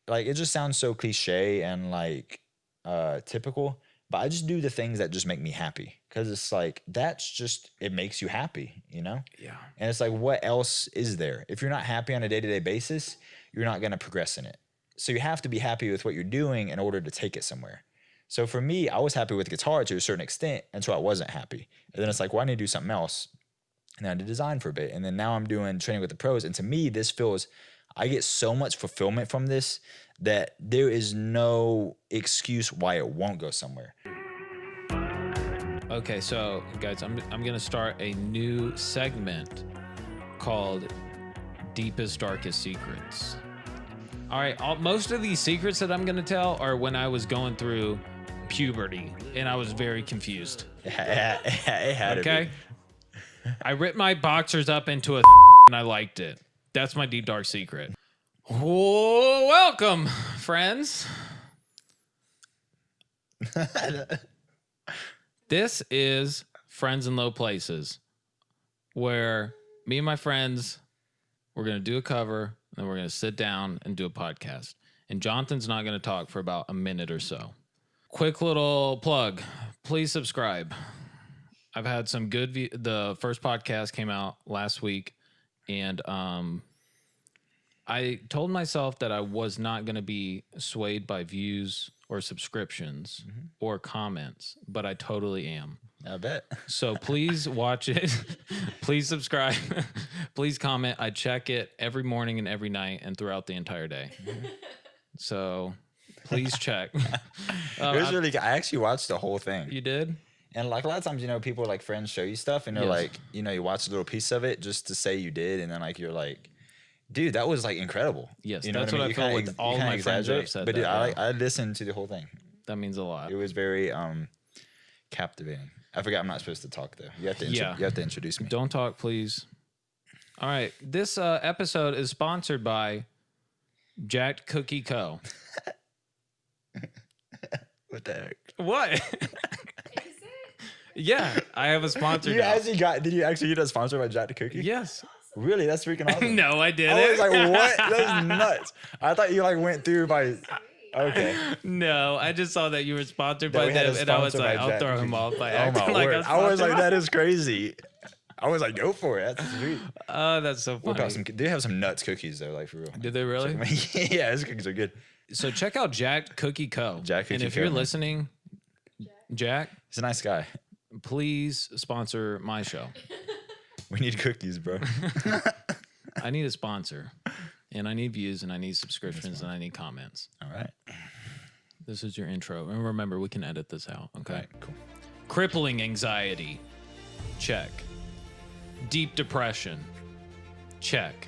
like, it just sounds so cliche and like typical, but I just do the things that just make me happy, because it's like, that's just, it makes you happy, you know? Yeah. And it's like, what else is there? If you're not happy on a day-to-day basis, you're not going to progress in it. So you have to be happy with what you're doing in order to take it somewhere. So for me, I was happy with guitar to a certain extent until I wasn't happy. And then it's like, well, I need to do something else. And then I did design for a bit. And then now I'm doing training with the pros. And to me, this feels, I get so much fulfillment from this that there is no excuse why it won't go somewhere. Okay, so guys, I'm gonna start a new segment called Deepest Darkest Secrets. All right, most of these secrets that I'm gonna tell are when I was going through puberty and I was very confused. It had okay, I ripped my boxers up into a and I liked it. That's my deep dark secret. Whoa, welcome, friends. This is Friends in Low Places, where me and my friends, we're going to do a cover, and then we're going to sit down and do a podcast. And Jonathan's not going to talk for about a minute or so. Quick little plug. Please subscribe. I've had some good the first podcast came out last week, and I told myself that I was not going to be swayed by views or subscriptions or comments, but I totally am. I bet. So please watch it. Please subscribe. Please comment. I check it every morning and every night and throughout the entire day. So please check. It was really good. I actually watched the whole thing. You did? And like a lot of times, you know, people like friends show you stuff and they're like, you know, you watch a little piece of it just to say you did. And then like, you're like, dude, that was like incredible. Yes, you know that's what what I felt with all my friends that have said but dude, that. I listened to the whole thing. That means a lot. It was very captivating. I forgot I'm not supposed to talk though. You have to you have to introduce me. Don't talk, please. All right. This episode is sponsored by Jacked Cookie Co. What the heck? What? Yeah, I have a sponsor. Did you actually get a sponsor by Jack the Cookie? Yes. Really? That's freaking awesome. No, I didn't. I was like, what? That's nuts. I thought you like went through by. Okay. No, I just saw that you were sponsored by them, and I was like, I'll throw him off by acting like I was like, that is crazy. I was like, go for it. That's sweet. Oh, that's so funny. They have some nuts cookies though, like for real. Did they really? Yeah, those cookies are good. So check out Jack Cookie Co. Jack Cookie and if Co, you're man. listening, Jack, he's a nice guy. Please sponsor my show. We need cookies, bro. I need a sponsor, and I need views, and I need subscriptions, and I need comments. All right. This is your intro. And remember, we can edit this out, okay? All right, cool. Crippling anxiety. Check. Deep depression. Check.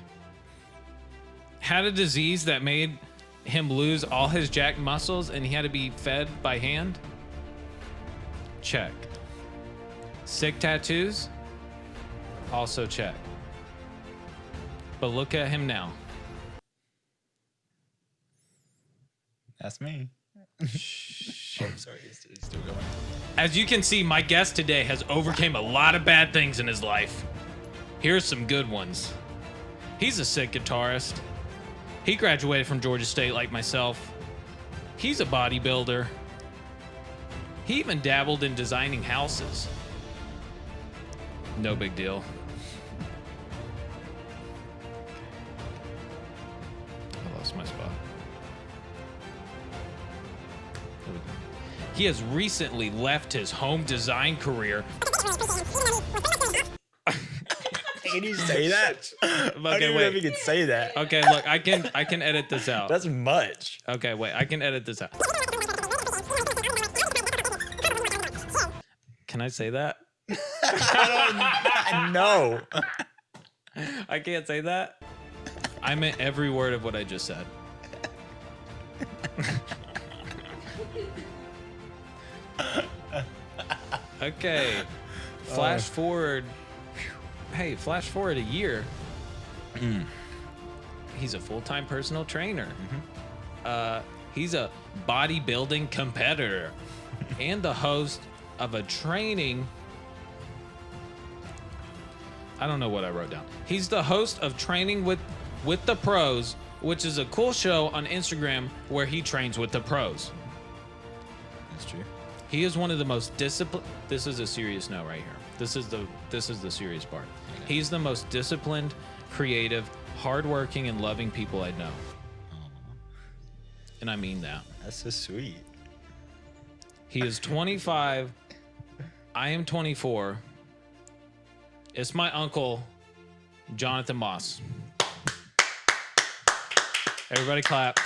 Had a disease that made him lose all his jacked muscles and he had to be fed by hand? Check. Sick tattoos? Also check. But look at him now. That's me. Shh. Oh, sorry, he's still going. As you can see, my guest today has overcame a lot of bad things in his life. Here's some good ones. He's a sick guitarist. He graduated from Georgia State like myself. He's a bodybuilder. He even dabbled in designing houses. No big deal. I lost my spot. There we go. He has recently left his home design career. Can you say that? I don't even know if you can say that. Okay, look, I can edit this out. That's much. Okay, wait, I can edit this out. Can I say that? No. I can't say that. I meant every word of what I just said. Okay. Flash forward. Hey, flash forward a year. He's a full-time personal trainer. He's a bodybuilding competitor and the host of a training. I don't know what I wrote down. He's the host of Training with the Pros which is a cool show on Instagram where he trains with the pros. That's true. He is one of the most disciplined. This is a serious note right here. This is the serious part. He's the most disciplined, creative, hardworking, and loving people I know. And I mean that. That's so sweet. He is 25. I am 24. It's my uncle, Jonathan Moss. Everybody clap.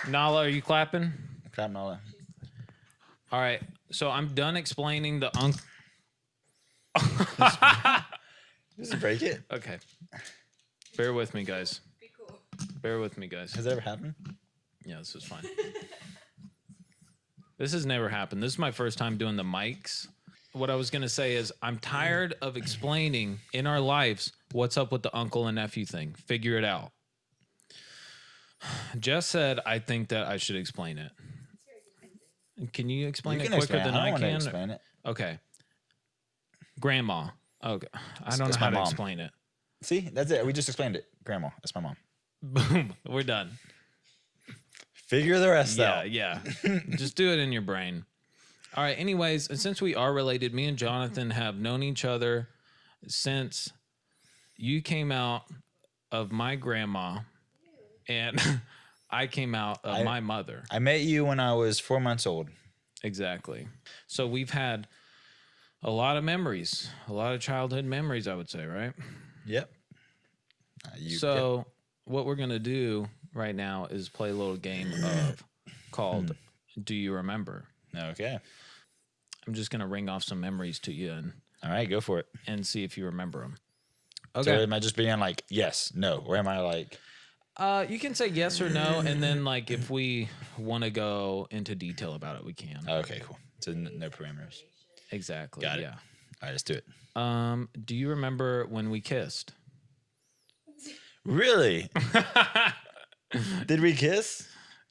Nala, are you clapping? Clap, Nala. All right. So I'm done explaining the uncle. Just break it. Okay. Bear with me, guys. Be cool. Bear with me, guys. Has that ever happened? Yeah, this is fine. This has never happened. This is my first time doing the mics. What I was going to say is I'm tired of explaining in our lives what's up with the uncle and nephew thing. Figure it out. Jess said, I think that I should explain it. Can you explain You it can quicker explain it. than I I don't want to can? explain it. Okay. Grandma. Okay. I don't know That's how my to mom. explain it. See, that's it. We just explained it. Grandma. That's my mom. Boom. We're done. Figure the rest out. Yeah. Just do it in your brain. All right. Anyways, and since we are related, me and Jonathan have known each other since you came out of my grandma and I came out of my mother. I met you when I was 4 months old. Exactly. So we've had a lot of memories, a lot of childhood memories, I would say, right? Yep. What we're going to do right now is play a little game called Do You Remember? Okay. I'm just going to ring off some memories to you All right, go for it. and see if you remember them. So am I just being like, yes, no? Or am I like... You can say yes or no, and then like if we want to go into detail about it, we can. Okay, cool. So no parameters. Exactly. Got it. Yeah. All right, let's do it. Do you remember when we kissed? Really? Did we kiss?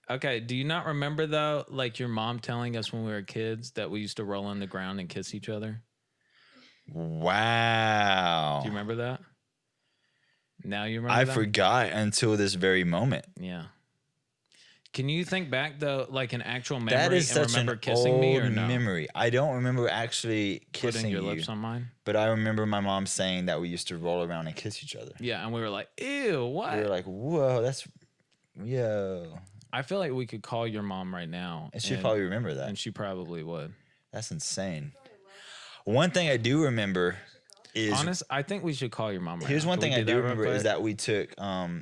Okay. Do you not remember though, like your mom telling us when we were kids that we used to roll on the ground and kiss each other? Wow. Do you remember that? Now you remember I that? forgot until this very moment. Yeah. Can you think back though, like an actual memory That is and such remember an kissing old me or no? memory. I don't remember actually kissing Putting your you, lips on mine? but I remember my mom saying that we used to roll around and kiss each other. Yeah, and we were like, ew, what? We were like, whoa, that's... Yo. I feel like we could call your mom right now. And she'd probably remember that. And she probably would. That's insane. One thing I do remember is... I think we should call your mom right Here's now. one Can we thing I do that real remember is quick? that we took...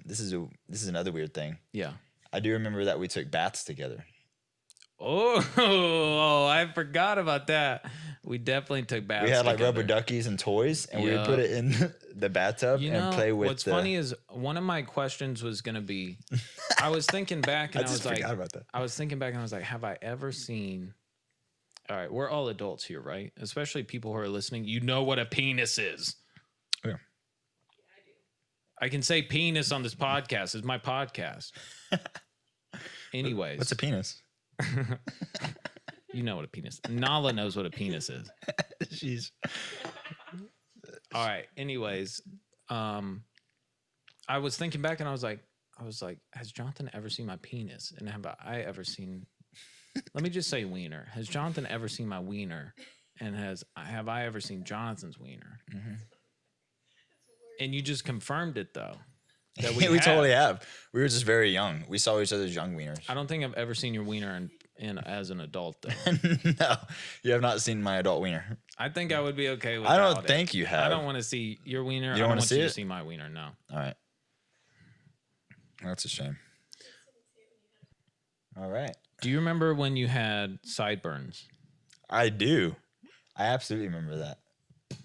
This is another weird thing. Yeah. I do remember that we took baths together. Oh, I forgot about that. We definitely took baths. We had like together. rubber duckies and toys, and we would Yeah. put it in the bathtub You and know, play with what's funny is one of my questions was going to be, I was thinking back and I, was like, about that. I was thinking back and I was like, have I ever seen, all right, we're all adults here, right? Especially people who are listening. You know what a penis is. Yeah. I can say penis on this podcast. It's my podcast. Anyways. What's a penis? You know what a penis. Nala knows what a penis is. Jeez. All right. Anyways, I was thinking back and I was like, has Jonathan ever seen my penis? And have I ever seen? Let me just say wiener. Has Jonathan ever seen my wiener? And have I ever seen Jonathan's wiener? Mm-hmm. And you just confirmed it though. That We have. totally have. We were just very young. We saw each other's young wieners. I don't think I've ever seen your wiener in as an adult though. No, you have not seen my adult wiener. I think I would be okay with. I don't think you have. I don't want to see your wiener. You don't I wanna don't want see you it? to see my wiener. No. All right. That's a shame. All right. Do you remember when you had sideburns? I do. I absolutely remember that.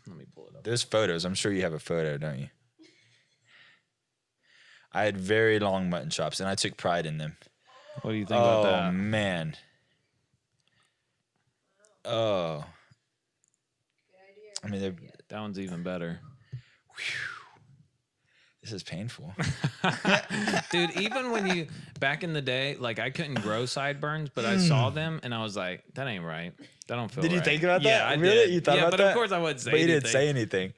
Let me pull it up. There's photos. I'm sure you have a photo, don't you? I had very long mutton chops, and I took pride in them. What do you think about Oh, that? man. Oh. I mean, That one's even better. this is painful. Dude, even when you, back in the day, like I couldn't grow sideburns, but I saw them and I was like, that ain't right. That don't feel Did you right. think about that? Yeah, I Really? did. You thought yeah, about but that? of course I wouldn't say But you anything. didn't say anything.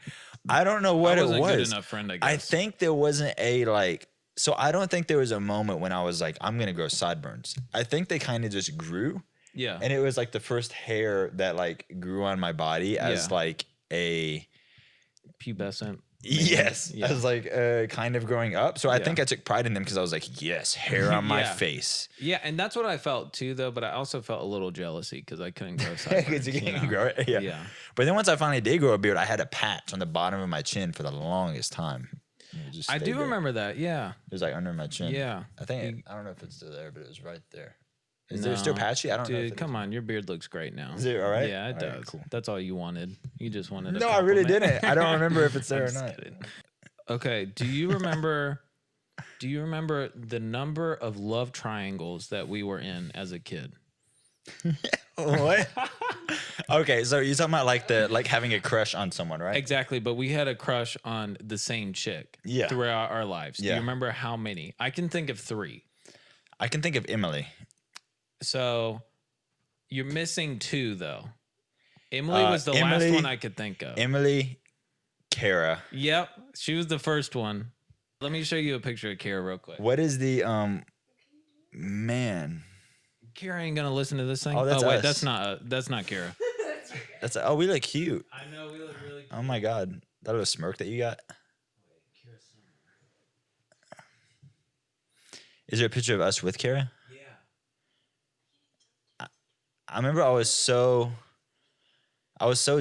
I don't know what I it wasn't was. a good enough friend, I guess. I think there wasn't a like. So I don't think there was a moment when I was like, I'm gonna grow sideburns. I think they kind of just grew, Yeah. and it was like the first hair that like grew on my body as Yeah. like a Pubescent. yes, Yeah. as like kind of growing up. So I think I took pride in them because I was like, yes, hair on my Yeah. face. Yeah, and that's what I felt too, though. But I also felt a little jealousy because I couldn't grow sideburns. Because you you can't know? grow it. Yeah. Yeah. But then once I finally did grow a beard, I had a patch on the bottom of my chin for the longest time. It just I stayed do there. remember that. Yeah. It was like under my chin. Yeah. I think I don't know if it's still there, but it was right there. Is there still No. patchy? I don't know. If Dude, it come on. Your beard looks great now. Is it all right? Yeah, it All does. right, cool. That's all you wanted. You just wanted a No, I really compliment. didn't. I don't remember if it's there I'm or just not. kidding. Okay. Do you remember the number of love triangles that we were in as a kid? What? Okay, so you're talking about like having a crush on someone, right? Exactly, but we had a crush on the same chick Yeah. throughout our lives. Do Yeah. you remember how many? I can think of 3. I can think of Emily. So you're missing 2 though. Emily was the last Emily- one I could think of. Emily, Kara. Yep, she was the first one. Let me show you a picture of Kara real quick. What is the man? Kara ain't gonna listen to this thing. Oh, that's wait, us. that's not Kara. That's we look cute. I know we look really. Oh my god, that was a smirk that you got. Is there a picture of us with Kara? Yeah. I remember I was so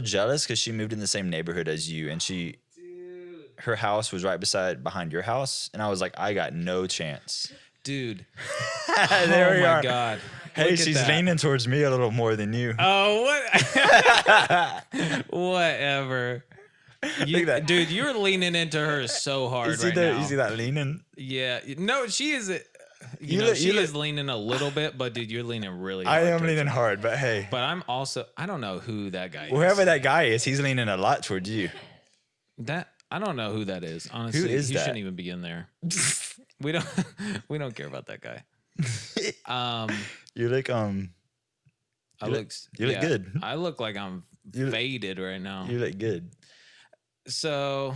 jealous because she moved in the same neighborhood as you, and Dude. her house was right behind your house, and I was like, I got no chance. Dude. There oh we my are. God. Hey, Look at she's that. leaning towards me a little more than you. Oh, what? Whatever. Look at that. Dude, you're leaning into her so hard You see right that? now. You see that leaning? Yeah. No, she is. You look- She you is leaning a little bit, but dude, you're leaning really I hard. am towards leaning her. hard, but hey, But I'm also. I don't know who that guy is. whoever that guy is, he's leaning a lot towards you. That I don't know who that is. Honestly, is he that? shouldn't even be in there. We don't. We don't care about that guy. You look I You look- look. you look good. I look like I'm You look- faded right now. you look good. So,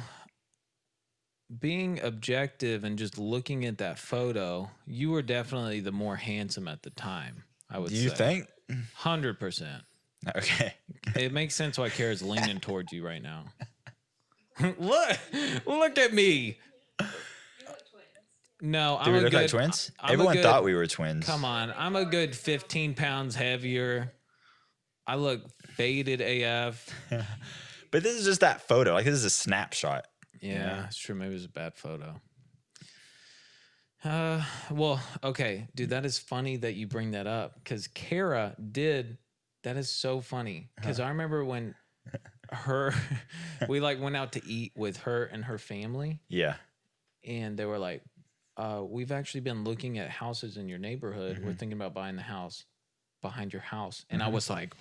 being objective and just looking at that photo, you were definitely the more handsome at the time. I would Do you say. think? 100%. Okay. It makes sense why Kara's leaning towards you right now. Look at me. No, Do I'm we a look good. like twins? I'm a Everyone good- thought we were twins. Come on, I'm a good 15 pounds heavier. I look faded AF. But this is just that photo. Like this is a snapshot. Yeah, it's true. Maybe it was a bad photo. Well, okay, dude, that is funny that you bring that up because Kara did. That is so funny because I remember when we like went out to eat with her and her family, Yeah. and they were like, "We've actually been looking at houses in your neighborhood. We're thinking about buying the house behind your house," and I was like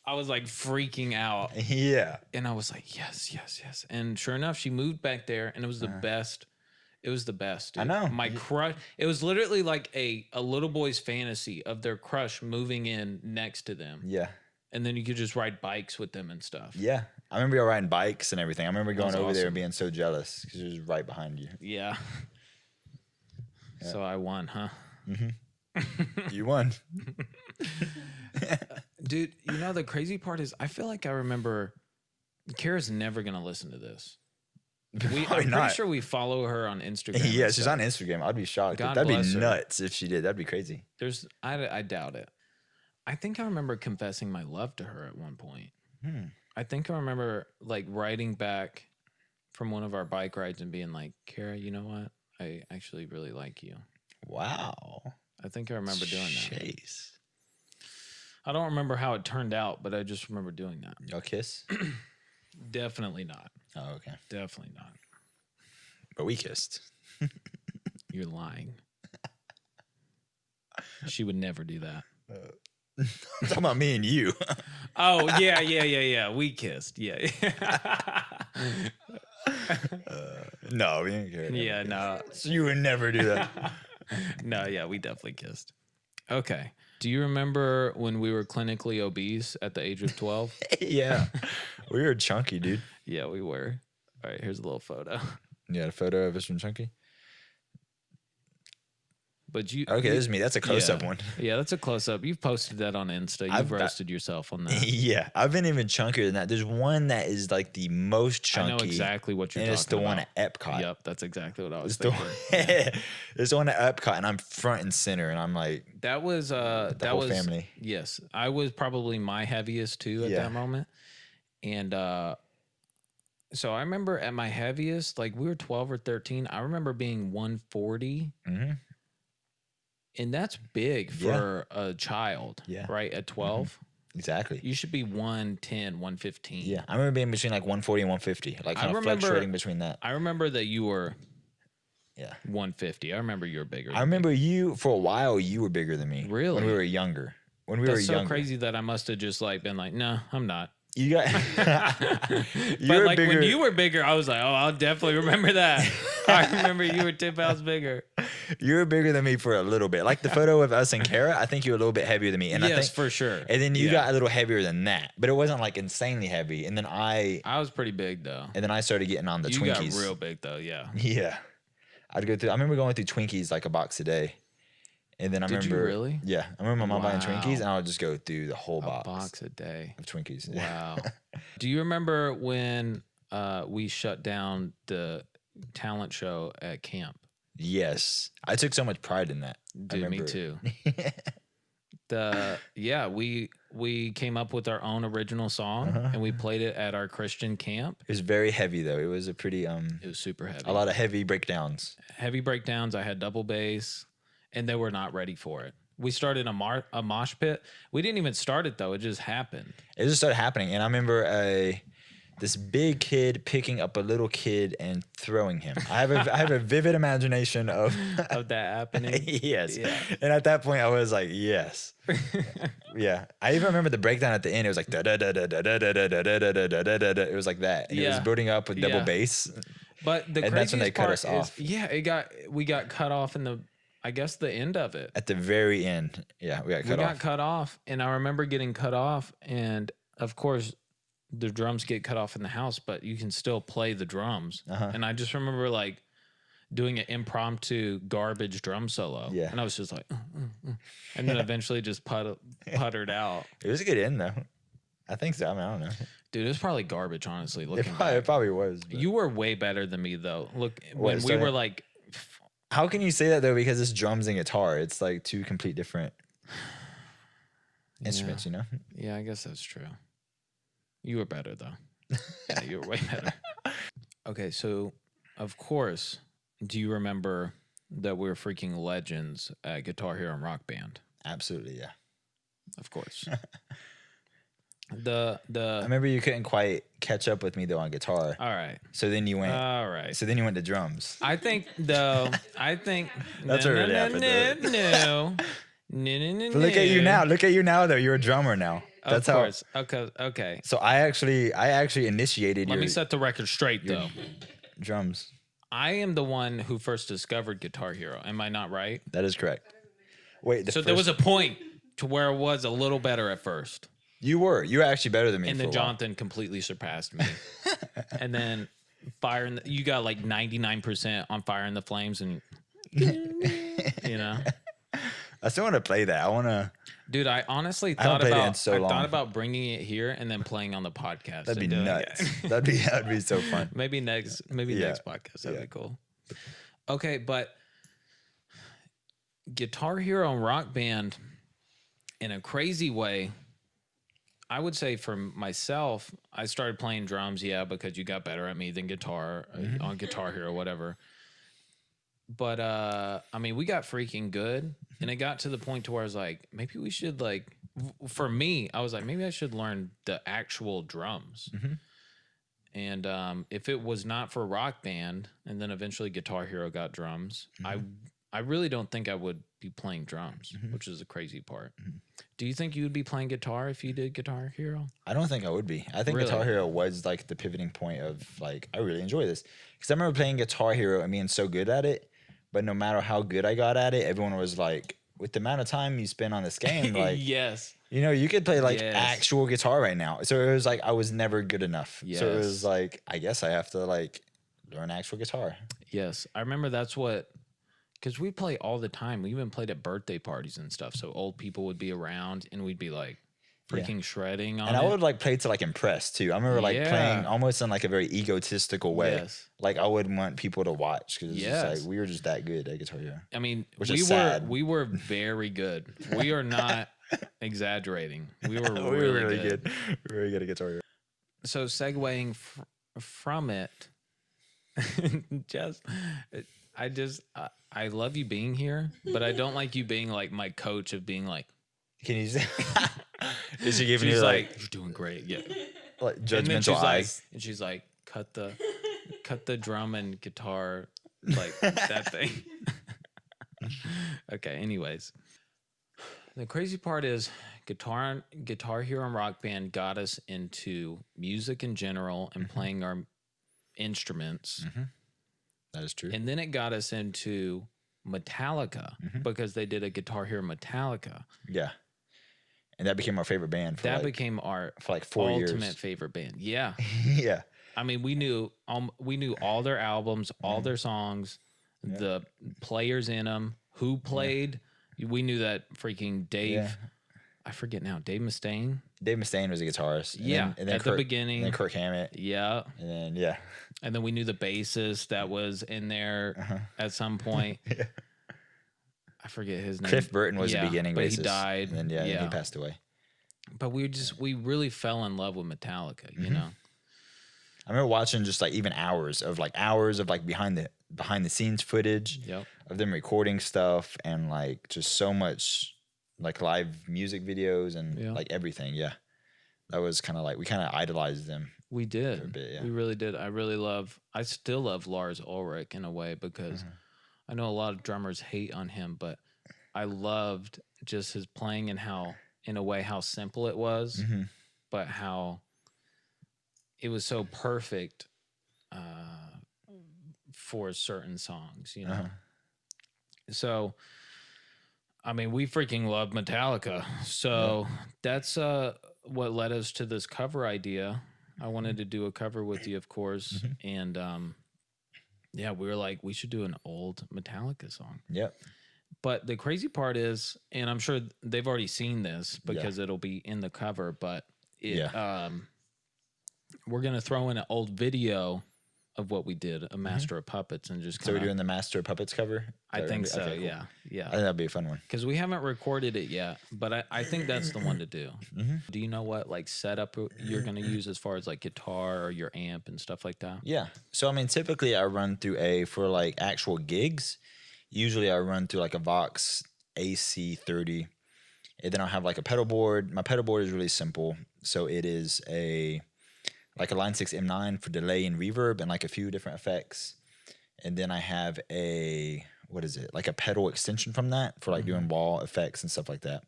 freaking out. Yeah. And I was like, yes, yes, yes. And sure enough, she moved back there and it was the best. It was the best. Dude. I know. My crush. It was literally like a little boy's fantasy of their crush moving in next to them. Yeah. And then you could just ride bikes with them and stuff. Yeah. I remember you were riding bikes and everything. I remember going was over there awesome. and being so jealous because it was right behind you. Yeah. So I won, huh? You won. Dude, you know, the crazy part is I feel like I remember Kara's never going to listen to this. Probably I'm pretty not. sure we follow her on Instagram. Yeah, and she's stuff. on Instagram. I'd be shocked. God That'd be bless her. nuts if she did. That'd be crazy. I doubt it. I think I remember confessing my love to her at one point. I think I remember like writing back from one of our bike rides and being like, Kara, you know what? I actually really like you. Wow. I think I remember doing that. Jeez. I don't remember how it turned out, but I just remember doing that. Y'all kiss? Definitely not. Oh, okay. Definitely not. But we kissed. You're lying. She would never do that. I'm talking about me and you. Oh, yeah. We kissed. Yeah. No, we didn't care. Yeah, no. So you would never do that. No, yeah, we definitely kissed. Okay. Do you remember when we were clinically obese at the age of 12? Yeah. We were chunky, dude. Yeah, we were. All right, here's a little photo. Yeah, a photo of us from Chunky. But you Okay, this is me. That's a close-up yeah. one. Yeah, that's a close-up. You've posted that on Insta. You've roasted yourself on that. Yeah, I've been even chunkier than that. There's one that is like the most chunky. I know exactly what you're and talking it's the about. one at Epcot. Yep, that's exactly what I was It's the thinking. one, it's the one at Epcot, and I'm front and center, and I'm like That was the that whole was family. Yes, I was probably my heaviest too at Yeah. that moment, and so I remember at my heaviest, like we were 12 or 13. I remember being 140, and that's big for a child. Yeah. Right at 12, exactly. you should be 110, 115. Yeah, I remember being between like 140 and 150, like kind of fluctuating between that. I remember that you were. Yeah. 150. I remember you were bigger. I remember you for a while. You were bigger than me. Really? When we were younger. When we That's were so younger. crazy that I must have just like been like, no, I'm not. You got. But like when you were bigger, I was like, oh, I'll definitely remember that. I remember you were 10 pounds bigger. You were bigger than me for a little bit. Like the photo of us and Kara, I think you were a little bit heavier than me. And Yes, I think, for sure. And then you got a little heavier than that, but it wasn't like insanely heavy. And then I was pretty big though. And then I started getting on the You Twinkies. got real big though, yeah. Yeah. I'd go through. I remember going through Twinkies like a box a day. And then I Did remember. you really? Yeah. I remember my mom buying Wow. Twinkies, and I would just go through the whole A box a day. of Twinkies. Wow. Do you remember when we shut down the talent show at camp? Yes. I took so much pride in that. Dude, me too. We came up with our own original song and we played it at our Christian camp. It was very heavy though. It was a pretty It was super heavy. a lot of heavy breakdowns. Heavy breakdowns. I had double bass, and they were not ready for it. We started a mosh pit. We didn't even start it though. It just happened. It just started happening, and I remember this big kid picking up a little kid and throwing him. I have a vivid imagination of Of that happening. yes. Yeah. And at that point, I was like, yes. Yeah. I even remember the breakdown at the end. It was like da da da da da da da da da da da da da da. It was like that. And it was building up with double bass. But the and that's when they craziest cut part us is, off. we got cut off in the end of it. At the very end. Yeah, we got cut off, and I remember getting cut off, and of course the drums get cut off in the house, but you can still play the drums. And I just remember like doing an impromptu garbage drum solo. Yeah. And I was just like, and then eventually just puttered out. It was a good end though. I think so. I mean, I don't know. Dude, it was probably garbage, honestly. Looking It back. probably was. But. You were way better than me though. Look, when we starting- were like, How can you say that though? Because it's drums and guitar. It's like two complete different instruments, you know? yeah, I guess that's true. You were better though. Yeah, you were way better. Okay, so of course, do you remember that we were freaking legends at Guitar Hero and Rock Band? Absolutely, yeah. Of course. I remember you couldn't quite catch up with me though on guitar. All right. So then you went. All right. So then you went to drums. I think That's what really happened, No. But look at you now. Look at you now though. You're a drummer now. That's of course. Okay. So I actually initiated Let me set the record straight though. Drums. I am the one who first discovered Guitar Hero. Am I not right? That is correct. Wait. There was a point to where it was a little better at first. You were actually better than me. And then Jonathan completely surpassed me. And then you got like 99% on Fire in the Flames, and you know. I still want to play that. I want to. Dude, I honestly I haven't thought played it in so long. thought about bringing it here and then playing on the podcast. That'd be and doing nuts. it. That'd be so fun. Maybe next podcast. That'd be cool. Okay, but Guitar Hero and Rock Band, in a crazy way, I would say for myself, I started playing drums, because you got better at me than guitar on Guitar Hero, whatever. But I mean, we got freaking good, and it got to the point to where I was like, maybe we should for me, I was like, maybe I should learn the actual drums. And if it was not for Rock Band, and then eventually Guitar Hero got drums, I really don't think I would be playing drums, which is the crazy part. Do you think you would be playing guitar if you did Guitar Hero? I don't think I would be. I think Really? Guitar Hero was like the pivoting point of like, I really enjoy this. Because I remember playing Guitar Hero and being so good at it, but no matter how good I got at it, everyone was with the amount of time you spend on this game, like, yes. you know, you could play like Yes. actual guitar right now. So it was like I was never good enough. So it was Yes. like, I guess I have to like learn actual guitar. Yes. I remember that's what, because we play all the time. We even played at birthday parties and stuff. So old people would be around and we'd be like freaking shredding on And it. I would like play to like impress too. I remember like playing almost in like a very egotistical way. Yes. Like I would want people to watch because it's just Yes. like we were just that good at Guitar Hero. I mean, Which is sad. we were very good. We are not exaggerating. We were We were really good. We were really good at Guitar Hero. So segueing from it, I love you being here, but I don't like you being like my coach of being like, Can you say? Is she giving she's you like, like you're doing great. Yeah. judgmental eyes? And she's like, cut the drum and guitar, like that thing. Okay. Anyways, the crazy part is Guitar Hero and Rock Band got us into music in general and playing our instruments. That is true. And then it got us into Metallica because they did a Guitar Hero Metallica. Yeah. And that became our favorite band for That like, became our for like 4 years. ultimate favorite band. Yeah. Yeah. I mean, we knew all their albums, all their songs, the players in them, who played. We knew that freaking Dave, I forget now, Dave Mustaine. Dave Mustaine was a guitarist. And Yeah, then at the beginning. And then Kirk Hammett. Yeah. And then, And then we knew the bassist that was in there at some point. I forget his name. Cliff Burton was the beginning but bassist. he died. And then, and he passed away. But we really fell in love with Metallica, you know? I remember watching just like even hours of behind the scenes footage of them recording stuff and like just so much like live music videos and like everything. Yeah. That was kind of like, we kind of idolized them. We did. For a bit, We really did. I still love Lars Ulrich in a way because I know a lot of drummers hate on him, but I loved just his playing and how simple it was, but how it was so perfect for certain songs, you know? So, I mean, we freaking love Metallica. So that's what led us to this cover idea. I wanted to do a cover with you, of course. And we were like, we should do an old Metallica song. Yep. But the crazy part is, and I'm sure they've already seen this because it'll be in the cover, but we're going to throw in an old video of what we did, a Master of Puppets, and just So we're doing the Master of Puppets cover? I think so, okay, cool. yeah. I think that'd be a fun one. Because we haven't recorded it yet, but I think that's the one to do. Do you know what like setup you're going to use as far as like guitar or your amp and stuff like that? Yeah. So, I mean, typically I run through for like actual gigs, usually I run through like a Vox AC30. And then I'll have like a pedal board. My pedal board is really simple. So it is like a Line 6 M9 for delay and reverb and like a few different effects. And then I have like a pedal extension from that for like doing wall effects and stuff like that.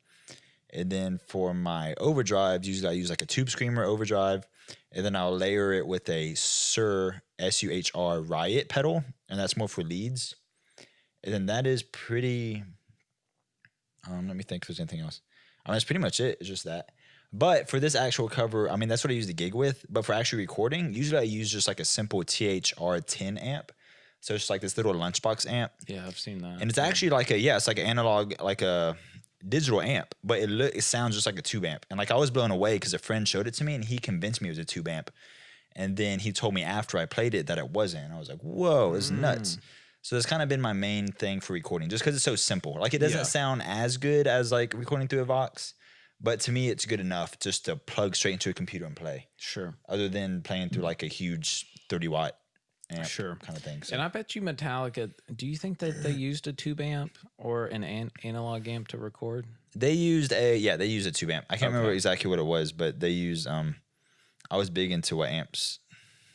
And then for my overdrives, usually I use like a Tube Screamer overdrive. And then I'll layer it with a Suhr SUHR Riot pedal. And that's more for leads. And then that is pretty, let me think if there's anything else. That's pretty much it. It's just that. But for this actual cover, I mean, that's what I use the gig with. But for actually recording, usually I use just like a simple THR10 amp. So it's like this little lunchbox amp. Yeah, I've seen that. And it's actually like it's like an analog, like a digital amp. But it sounds just like a tube amp. And like I was blown away because a friend showed it to me and he convinced me it was a tube amp. And then he told me after I played it that it wasn't. And I was like, whoa, it's nuts. So that's kind of been my main thing for recording, just because it's so simple. Like it doesn't sound as good as like recording through a Vox, but to me it's good enough just to plug straight into a computer and play. Sure. Other than playing through like a huge 30-watt amp kind of thing. So. And I bet you Metallica, do you think that they used a tube amp or an analog amp to record? They used a tube amp. I can't remember exactly what it was, but they used I was big into what amps.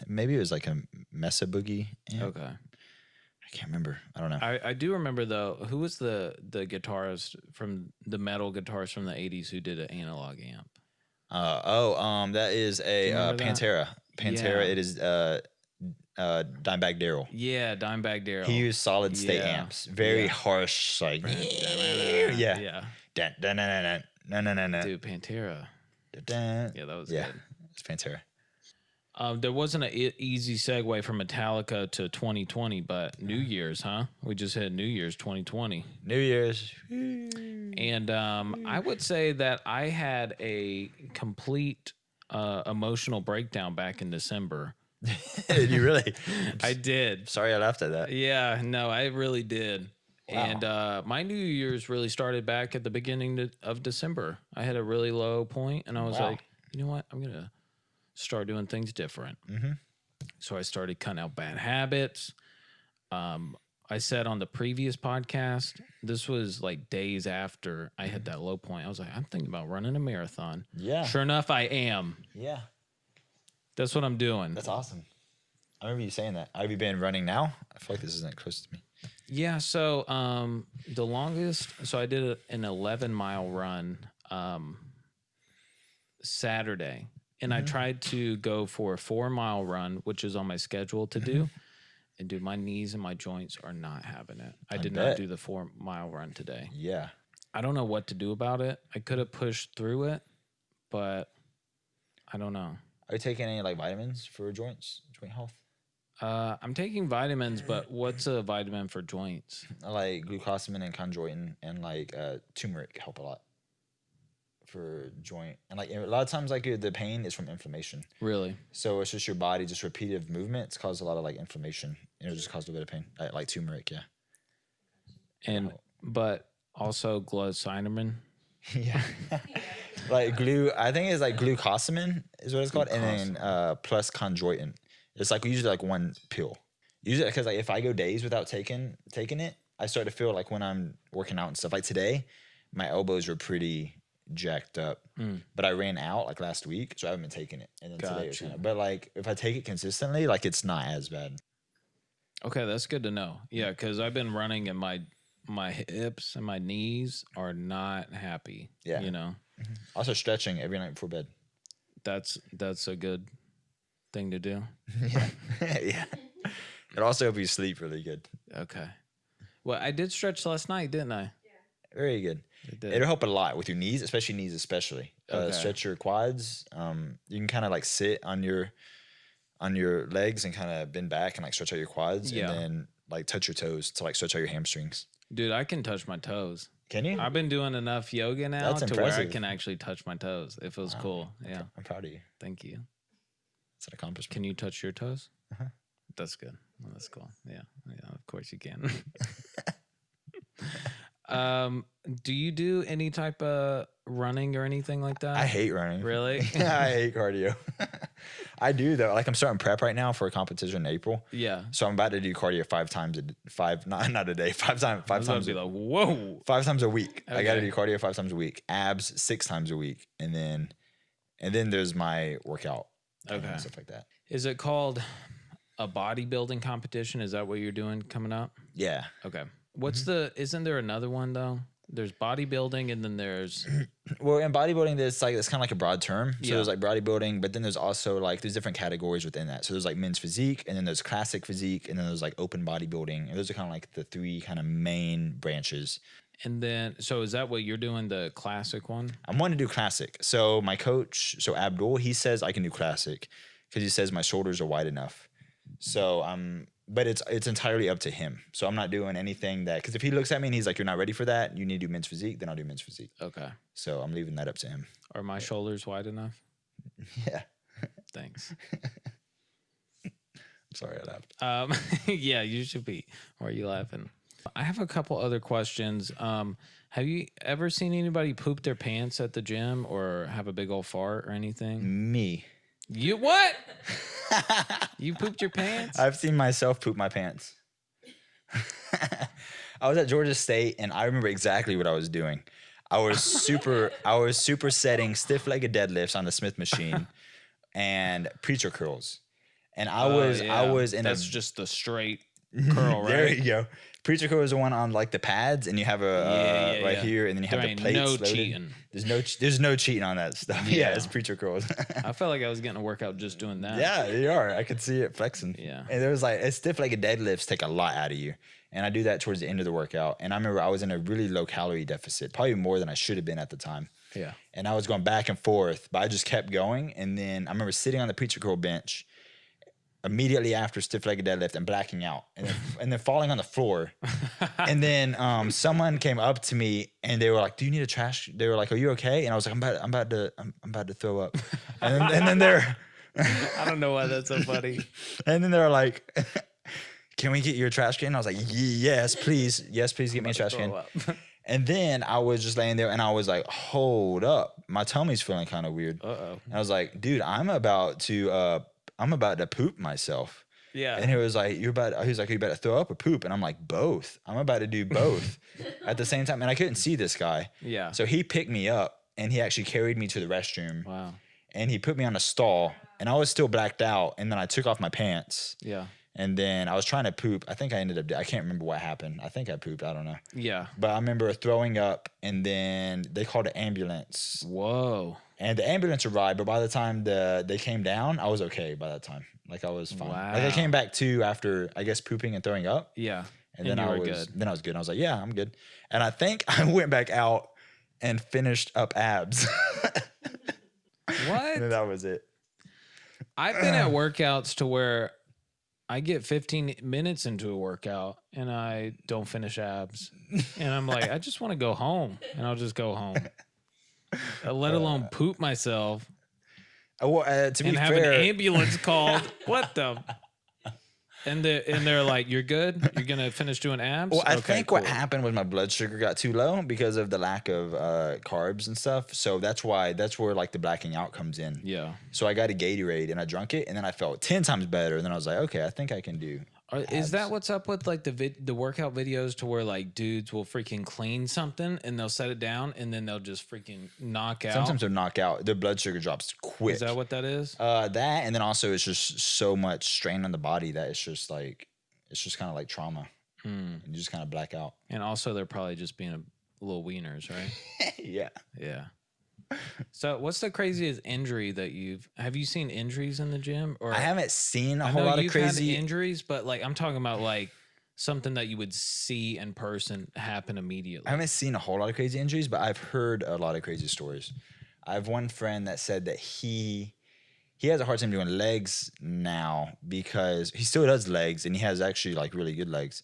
Maybe it was like a Mesa Boogie amp. Okay. I can't remember. I don't know. I do remember though. Who was the guitarist from the metal guitarist from the 80s who did an analog amp? That is a Pantera. Pantera. Yeah. It is Dimebag Daryl. Yeah, Dimebag Daryl. He used solid state Yeah. amps, very Yeah. harsh, like Yeah. Dun, dun, dun, dun, dun, dun, dun, dun, Dude, Pantera. dun. Yeah, that was Yeah, good. it's Pantera. There wasn't an easy segue from Metallica to 2020, but New Year's, huh? We just hit New Year's 2020. New Year's. And I would say that I had a complete emotional breakdown back in December. Did you really? I did. Sorry, I laughed at that. Yeah, no, I really did. Wow. And my New Year's really started back at the beginning of December. I had a really low point, and I was Wow. like, you know what? I'm going to start doing things different. Mm-hmm. So I started cutting out bad habits. I said on the previous podcast, this was like days after I hit that low point. I was like, I'm thinking about running a marathon. Yeah. Sure enough, I am. Yeah. That's what I'm doing. That's awesome. I remember you saying that. Have you been running now? I feel like this isn't close to me. Yeah. So the longest, so I did an 11-mile run Saturday. And I tried to go for a 4-mile run, which is on my schedule to do. And dude, my knees and my joints are not having it. I did bet. not do the 4-mile run today. Yeah. I don't know what to do about it. I could have pushed through it, but I don't know. Are you taking any like vitamins for joints, joint health? I'm taking vitamins, but what's a vitamin for joints? Like glucosamine and chondroitin and like turmeric help a lot for joint. And like a lot of times like the pain is from inflammation. Really? So it's just your body, just repetitive movements cause a lot of like inflammation. It'll just cause a bit of pain. Like turmeric, yeah. And but also glucosamine. Yeah. Like I think it's like glucosamine is what it's called. And then plus chondroitin. It's like usually like one pill. Usually because like if I go days without taking it, I start to feel like when I'm working out and stuff. Like today, my elbows were pretty jacked up, but I ran out like last week, so I haven't been taking it. And then today was kind of, but like if I take it consistently, like it's not as bad. Okay, that's good to know. Yeah, because I've been running and my hips and my knees are not happy. Yeah. You know? Also stretching every night before bed. That's a good thing to do. Yeah. Yeah. It also helps you sleep really good. Okay. Well, I did stretch last night, didn't I? Very good. It did. It'll help a lot with your knees, especially knees, especially. Okay. Stretch your quads. You can kind of like sit on your legs and kind of bend back and like stretch out your quads, Yeah. and then like touch your toes to like stretch out your hamstrings. Dude, I can touch my toes. Can you? I've been doing enough yoga now That's to where I impressive. can actually touch my toes. It feels cool. Yeah. I'm proud of you. Thank you. It's an accomplishment. Can you touch your toes? Uh-huh. That's good. Well, that's cool. Yeah. Yeah, of course you can. Do you do any type of running or anything like that? I hate running. Really? I hate cardio. I do though. Like I'm starting prep right now for a competition in April. Yeah. So I'm about to do cardio 5 times not a day, 5 I was about times to be like, whoa. 5 times a week. I got to Okay. do cardio 5 times a week. Abs 6 times a week, and then there's my workout. Okay. And stuff like that. Is it called a bodybuilding competition? Is that what you're doing coming up? Yeah. Okay. What's Mm-hmm. isn't there another one though? There's bodybuilding and then there's Well, in bodybuilding, it's kind of like a broad term. So Yeah. there's like bodybuilding, but then there's also like there's different categories within that. So there's like men's physique, and then there's classic physique, and then there's like open bodybuilding. And those are kind of like the 3 kind of main branches. and then so is that what you're doing, the classic one? I want to do classic. So my coach, Abdul, he says I can do classic because he says my shoulders are wide enough. So but it's entirely up to him. So I'm not doing anything that, because if he looks at me and he's like, you're not ready for that, you need to do men's physique, then I'll do men's physique. Okay. So I'm leaving that up to him. Are my shoulders wide enough? Yeah. Thanks. Sorry, I laughed. Yeah, you should be. Why are you laughing? I have a couple other questions. Have you ever seen anybody poop their pants at the gym or have a big old fart or anything? Me. You what? You pooped your pants? I've seen myself poop my pants. I was at Georgia State, and I remember exactly what I was doing. I was supersetting stiff-legged deadlifts on the Smith machine and preacher curls. And I was in That's a just the straight curl, right? there you go. Preacher Curl is the one on like the pads, and you have a right here, and then you have There the plates. ain't no loaded. cheating. There's no cheating on that stuff. Yeah, it's Preacher Curls. I felt like I was getting a workout just doing that. Yeah, you are. I could see it flexing. Yeah. And there was like, it's stiff like a deadlifts take a lot out of you. And I do that towards the end of the workout. And I remember I was in a really low calorie deficit, probably more than I should have been at the time. Yeah. And I was going back and forth, but I just kept going. And then I remember sitting on the Preacher Curl bench immediately after stiff legged deadlift and blacking out, and then falling on the floor. And then someone came up to me and they were like, "Do you need a trash?" They were like, "Are you okay?" And I was like, I'm about to throw up." And then they're I don't know why that's so funny. and then they're like, "Can we get your trash can?" And I was like, "Yes, please. Yes, please get me a trash can." And then I was just laying there and I was like, "Hold up. My tummy's feeling kind of weird." Uh-oh. And I was like, "Dude, I'm about to poop myself." Yeah. And he was like, he was like, "You better throw up or poop?" And I'm like, "Both. I'm about to do both at the same time." And I couldn't see this guy. Yeah. So he picked me up and he actually carried me to the restroom. Wow. And he put me on a stall and I was still blacked out. And then I took off my pants. Yeah. And then I was trying to poop. I think I I can't remember what happened. I think I pooped. I don't know. Yeah. But I remember throwing up and then they called an ambulance. Whoa. And the ambulance arrived, but by the time they came down, I was okay by that time. Like I was fine. Wow. Like I came back to after, I guess, pooping and throwing up. Yeah. And then you I were was good. Then I was good. And I was like, yeah, I'm good. And I think I went back out and finished up abs. What? And that was it. I've been at workouts to where I get 15 minutes into a workout and I don't finish abs. And I'm like, I just want to go home, and I'll just go home. Let alone poop myself To be and have fair, an ambulance called. What the? And they're like, "You're good. You're gonna finish doing abs." well, I Okay, think cool. what happened was my blood sugar got too low because of the lack of carbs and stuff. So that's where like the blacking out comes in. Yeah. So I got a Gatorade and I drank it, and then I felt 10 times better. And then I was like, okay, I think I can do. Is that what's up with like the workout videos to where like dudes will freaking clean something and they'll set it down and then they'll just freaking knock out? Sometimes they'll knock out. Their blood sugar drops quick. Is that what that is? That, and then also it's just so much strain on the body that it's just kind of like trauma. And you just kind of black out. And also they're probably just being a little wieners, right? Yeah. Yeah. So what's the craziest injury that have you seen injuries in the gym? Or I haven't seen a I whole know lot of you've crazy had injuries, but like I'm talking about like something that you would see in person happen immediately. I haven't seen a whole lot of crazy injuries, but I've heard a lot of crazy stories. I have one friend that said that he has a hard time doing legs now because he still does legs and he has actually like really good legs,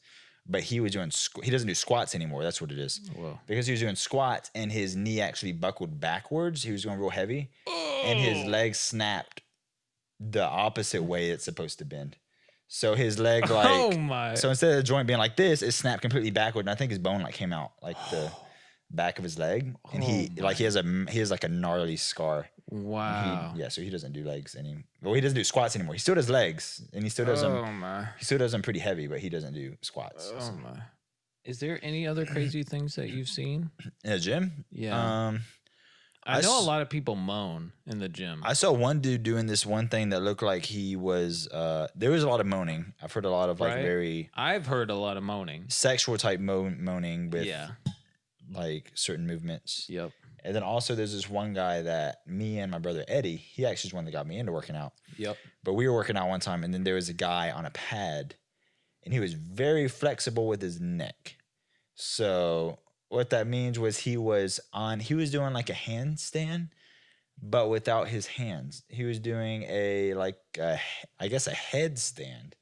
but he doesn't do squats anymore. That's what it is. Whoa. Because he was doing squats and his knee actually buckled backwards. He was going real heavy and his leg snapped the opposite way it's supposed to bend. So his leg like, oh my. So instead of the joint being like this, it snapped completely backward. And I think his bone like came out like the back of his leg. And he has like a gnarly scar. Wow. So he doesn't do legs anymore. Well, he doesn't do squats anymore. He still does legs and he still does them. Oh my. He still does them pretty heavy, but he doesn't do squats. Oh my. Is there any other crazy things that you've seen? In the gym? Yeah. I know a lot of people moan in the gym. I saw one dude doing this one thing that looked like he was, there was a lot of moaning. I've heard a lot of like I've heard a lot of moaning. Sexual type moaning with like certain movements. Yep. And then also there's this one guy that me and my brother Eddie, he actually is one that got me into working out. Yep. But we were working out one time and then there was a guy on a pad and he was very flexible with his neck. So what that means was he was doing like a handstand, but without his hands. He was doing I guess a headstand.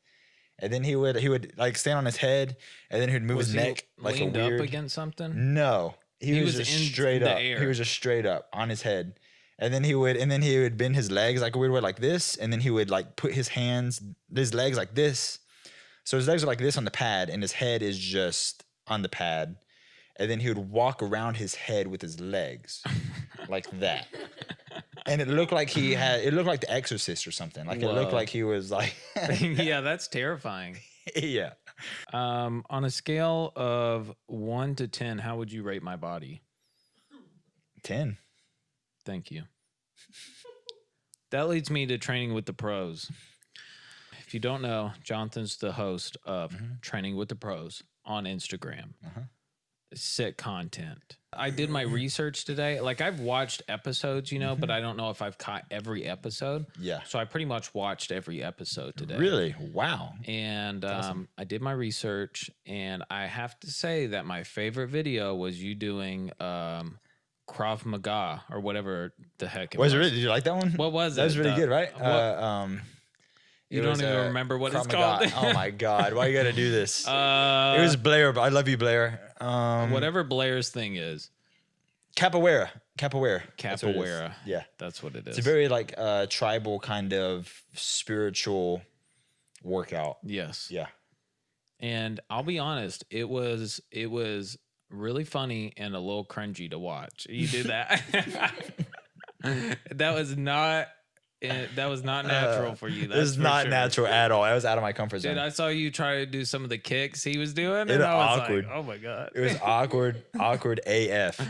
And then he would like stand on his head and then he would move his neck like a weird. Up against something? No. He was just straight up. Air. He was just straight up on his head. And then he would bend his legs like a weird way like this. And then he would like put his legs like this. So his legs are like this on the pad and his head is just on the pad. And then he would walk around his head with his legs like that. And it looked like The Exorcist or something. Like It looked like he was like. Yeah, that's terrifying. Yeah. On a scale of 1 to 10, how would you rate my body? 10. Thank you. That leads me to Training with the Pros. If you don't know, Jonathan's the host of Training with the Pros. on Instagram. Uh-huh. Sick content. I did my research today. Like I've watched episodes, you know, but I don't know if I've caught every episode. Yeah. So I pretty much watched every episode today. Really? Wow. And awesome. I did my research, and I have to say that my favorite video was you doing Krav Maga or whatever the heck it was. Was it really? Did you like that one? What was it? That was really good, right? You don't even remember what it's Krav Maga. called? Oh my God. Why you got to do this? It was Blair, but I love you, Blair. Whatever Blair's thing is. Capoeira. That's what it is. Capoeira. Yeah. That's what it is. It's a very like tribal kind of spiritual workout. Yes. Yeah. And I'll be honest, it was really funny and a little cringy to watch. You did that. That was not natural for you. This is not natural at all. I was out of my comfort zone. Dude, I saw you try to do some of the kicks he was doing, It and I was awkward. like, "Oh my God!" It was awkward AF.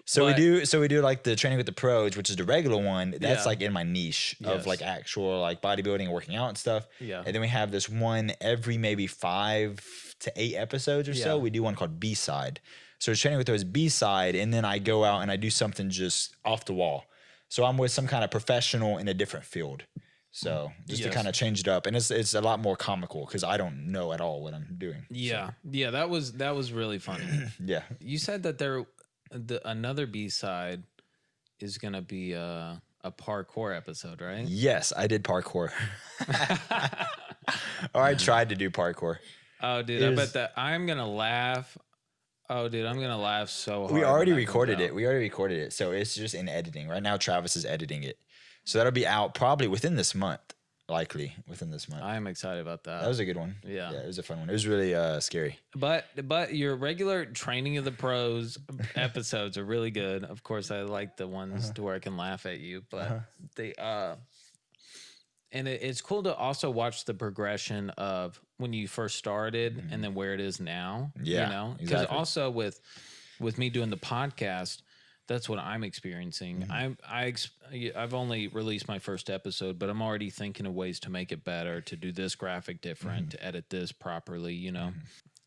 So we do like the training with the pros, which is the regular one. That's like in my niche of like actual like bodybuilding and working out and stuff. Yeah. And then we have this one every maybe 5 to 8 episodes or so. We do one called B-side. So it's training with those B-side, and then I go out and I do something just off the wall. So I'm with some kind of professional in a different field. So just to kind of change it up, and it's a lot more comical because I don't know at all what I'm doing. Yeah, yeah, that was really funny. Yeah. You said that another B-side is gonna be a parkour episode, right? Yes, I did parkour. Or I tried to do parkour. Oh, dude, I bet that I'm gonna laugh. Oh, dude, I'm gonna laugh so hard. We already recorded it. So it's just in editing. Right now, Travis is editing it. So that'll be out probably within this month. Likely within this month. I am excited about that. That was a good one. Yeah. Yeah, it was a fun one. It was really scary. But your regular training of the pros episodes are really good. Of course, I like the ones to where I can laugh at you, but they and it's cool to also watch the progression of when you first started and then where it is now. Yeah, you know, because also with me doing the podcast, that's what I'm experiencing. I've only released my first episode, but I'm already thinking of ways to make it better, to do this graphic different, to edit this properly. You know,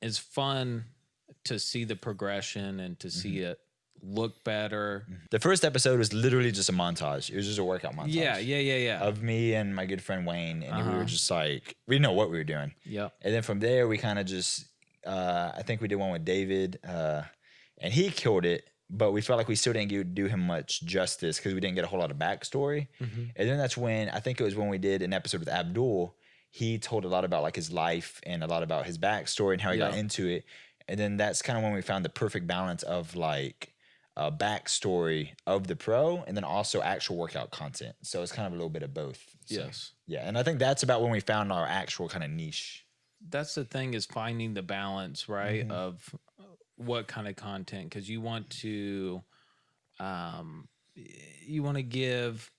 it's fun to see the progression and to see it look better. The first episode was literally just a montage. It was just a workout montage. Yeah. Of me and my good friend Wayne, and we were just like, we didn't know what we were doing. Yep. And then from there, we kind of just, I think we did one with David, and he killed it, but we felt like we still didn't do him much justice because we didn't get a whole lot of backstory. And then that's when, I think it was when we did an episode with Abdul, he told a lot about like his life and a lot about his backstory and how he got into it. And then that's kind of when we found the perfect balance of like a backstory of the pro and then also actual workout content. So it's kind of a little bit of both. So, Yes. Yeah. And I think that's about when we found our actual kind of niche. That's the thing, is finding the balance, right? Of what kind of content, because you want to give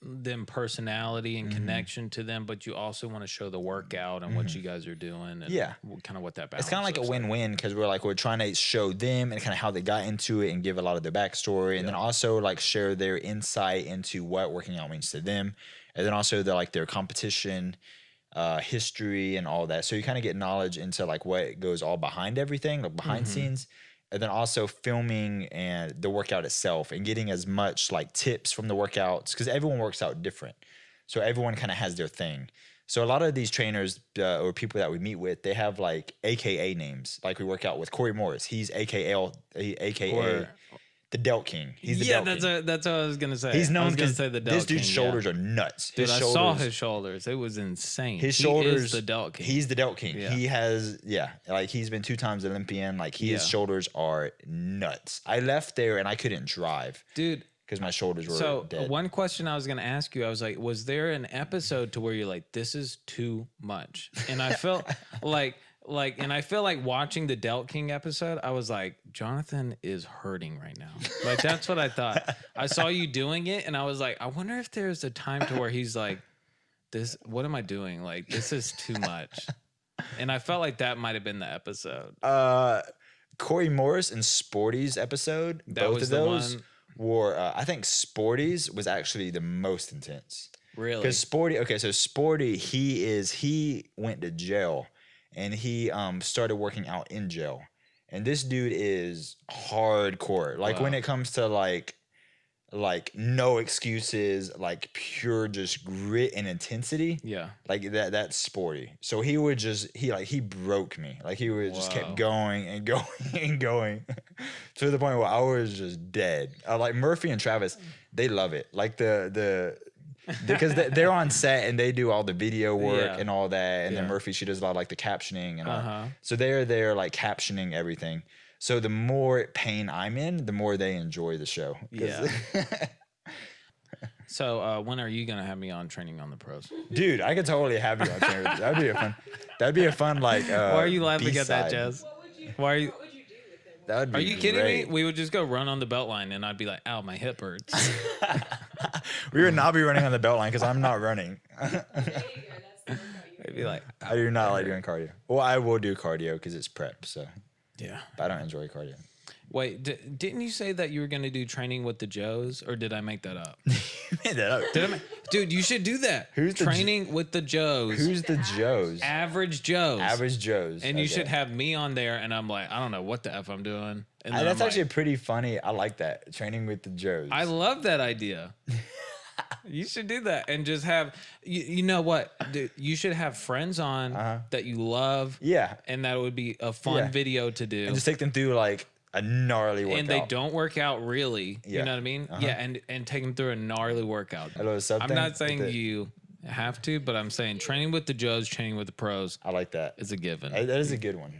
them personality and connection to them, but you also want to show the workout and what you guys are doing, and kind of what that balance. It's kind of like a win-win because we're trying to show them and kind of how they got into it and give a lot of their backstory, and then also like share their insight into what working out means to them, and then also their competition history and all that. So you kind of get knowledge into like what goes all behind everything, like behind scenes, and then also filming and the workout itself and getting as much like tips from the workouts because everyone works out different. So everyone kind of has their thing. So a lot of these trainers or people that we meet with, they have like AKA names. Like we work out with Corey Morris. He's AKA the Delt King. He's the Delt King. That's what I was gonna say. He's known because the Delt this dude's King, shoulders are nuts. Dude, I saw his shoulders. It was insane. His shoulders. He is the Delt King. He's the Delt King. Yeah. He has, like he's been 2 times Olympian. Like his shoulders are nuts. I left there and I couldn't drive, dude, because my shoulders were so dead. One question I was gonna ask you, I was like, was there an episode to where you're like, this is too much? And I felt and I feel like watching the Delt King episode, I was like, Jonathan is hurting right now. Like, that's what I thought. I saw you doing it, and I was like, I wonder if there's a time to where he's like, this, what am I doing? Like, this is too much. And I felt like that might have been the episode. Corey Morris and Sporty's epised, both of those were, I think Sporty's was actually the most intense. Really? Because Sporty, so Sporty, he went to jail. and he started working out in jail. And this dude is hardcore. Like when it comes to like no excuses, like pure just grit and intensity. Yeah. Like that's sporty. So he would just he broke me. Like he would just kept going and going and going to the point where I was just dead. Like Murphy and Travis, they love it. Like because they're on set and they do all the video work and all that. And then Murphy, she does a lot of like the captioning and all. So they're there like captioning everything. So the more pain I'm in, the more they enjoy the show. Yeah. So when are you gonna have me on Training on the Pros? Dude, I could totally have you on Training. That'd be a fun like. Why are you laughing B-side. at that, Jez? What would you do with it? That would be Are you kidding great. me? We would just go run on the belt line, and I'd be like, "Ow, my hip hurts." We would not be running on the belt line because I'm not running. I'd be like, I do not like doing cardio. Well, I will do cardio because it's prep. So yeah. but I don't enjoy cardio. Wait, didn't you say that you were gonna do Training with the Joes, or did I make that up? You made that up. Dude, you should do that. Who's the Training with the Joes? Who's the Joes? Average Joes? Average Joes. And you should have me on there, and I'm like, I don't know what the F I'm doing. And then That's I'm actually like, pretty funny. I like that. Training with the Joes. I love that idea. You should do that and just have, you know what, dude, you should have friends on that you love. Yeah. And that would be a fun video to do. And just take them through like a gnarly workout. And they don't work out really. Yeah. You know what I mean? Yeah. And take them through a gnarly workout. I'm not saying you have to, but I'm saying Training with the Joes, Training with the Pros. I like that. Is a given. That is a good one.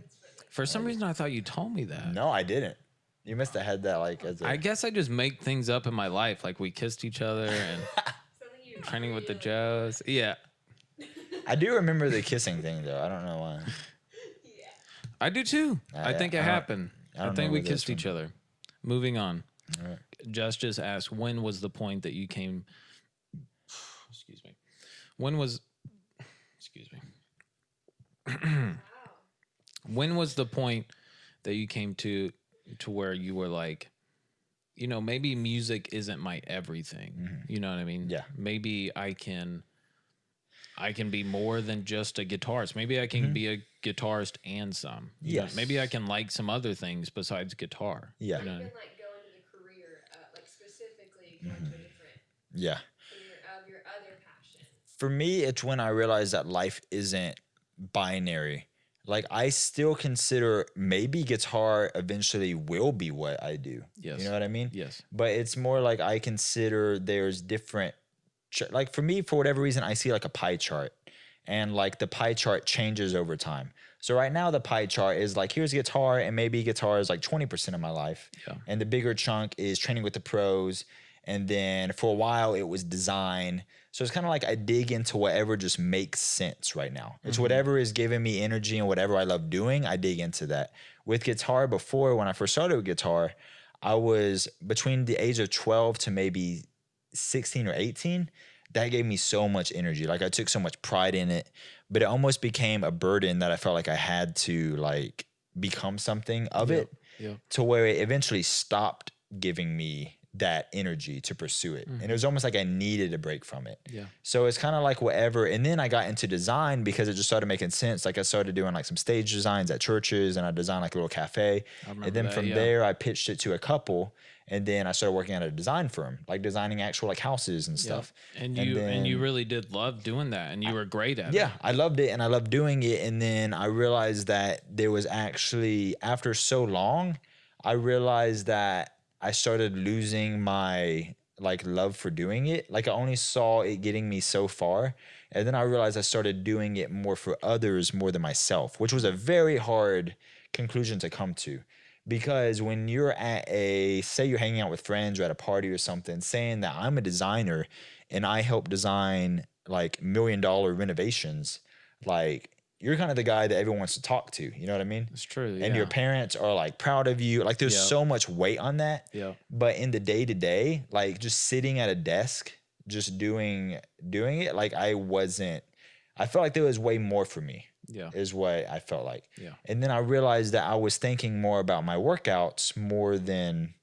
For some reason, I thought you told me that. No, I didn't. You must have had that like as a... I guess I just make things up in my life. Like we kissed each other and Training with the Joes. Yeah. I do remember the kissing thing though. I don't know why. I do too. I think it happened. I think we kissed each other. Moving on. All right. Just asked, when was the point that you came... Excuse me. When was... Excuse me. When was the point that you came to where you were like, you know, maybe music isn't my everything. Mm-hmm. You know what I mean? Yeah. Maybe I can be more than just a guitarist. Maybe I can be a guitarist and some. You know, Yes. maybe I can like some other things besides guitar. Yeah. You know? You can like go into the career, like specifically go into a different Yeah. of your other passion. For me, it's when I realized that life isn't binary. Like I still consider maybe guitar eventually will be what I do. Yes. You know what I mean? Yes. But it's more like I consider there's different, like for me, for whatever reason, I see like a pie chart and like the pie chart changes over time. So right now the pie chart is like, here's guitar and maybe guitar is like 20% of my life. Yeah. And the bigger chunk is Training with the Pros. And then for a while it was design. So it's kind of like I dig into whatever just makes sense right now. It's whatever is giving me energy and whatever I love doing, I dig into that. With guitar before, when I first started with guitar, I was between the age of 12 to maybe 16 or 18. That gave me so much energy. Like I took so much pride in it, but it almost became a burden that I felt like I had to like become something of it to where it eventually stopped giving me that energy to pursue it. And it was almost like I needed a break from it. Yeah. So it's kind of like whatever. And then I got into design because it just started making sense. Like I started doing like some stage designs at churches and I designed like a little cafe. And then from there I pitched it to a couple and then I started working at a design firm, like designing actual like houses and stuff. And you really did love doing that and you were great at it. Yeah, I loved it and I loved doing it. And then I realized that there was actually, after so long, I realized that I started losing my like love for doing it. Like I only saw it getting me so far. And then I realized I started doing it more for others more than myself, which was a very hard conclusion to come to. Because when you're at say you're hanging out with friends or at a party or something, saying that I'm a designer and I help design like $1 million renovations, like you're kind of the guy that everyone wants to talk to. You know what I mean? It's true. And your parents are like proud of you. Like there's so much weight on that. Yeah. But in the day to day, like just sitting at a desk, just doing it, like I felt like there was way more for me. Yeah. Is what I felt like. Yeah. And then I realized that I was thinking more about my workouts more than